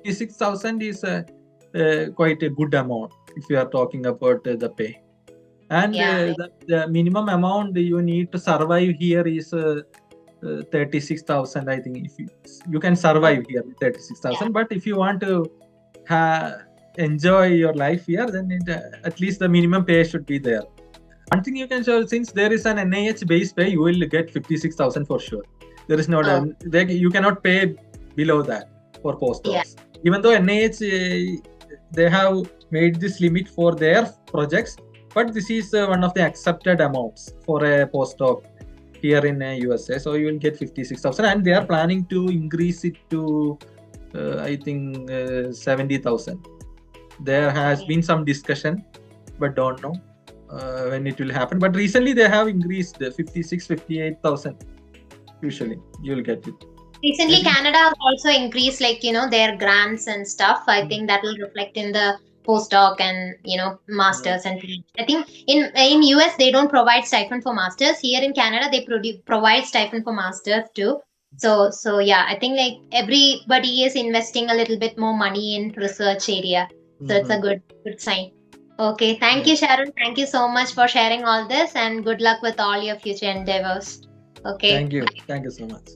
56,000 is quite a good amount if you are talking about the pay. And the minimum amount you need to survive here is 36,000. I think if you can survive here with 36,000, but if you want to enjoy your life here, then at least the minimum pay should be there. One thing you can show, since there is an NIH base pay, you will get 56,000 for sure. There is no you cannot pay below that for postdocs. Even though NIH they have made this limit for their projects, but this is one of the accepted amounts for a postdoc here in USA. So you will get 56,000, and they are planning to increase it to I think 70,000. There has been some discussion, but don't know when it will happen. But recently they have increased 58,000. Usually you will get it. Recently, Canada has also increased, like, their grants and stuff. I think that will reflect in the postdoc and, masters and PhD. I think in US, they don't provide stipend for masters. Here in Canada, they provide stipend for masters too. So yeah, I think like everybody is investing a little bit more money in research area. So it's a good sign. Okay, thank you, Sharon. Thank you so much for sharing all this, and good luck with all your future endeavors. Okay. Thank you. Thank you so much.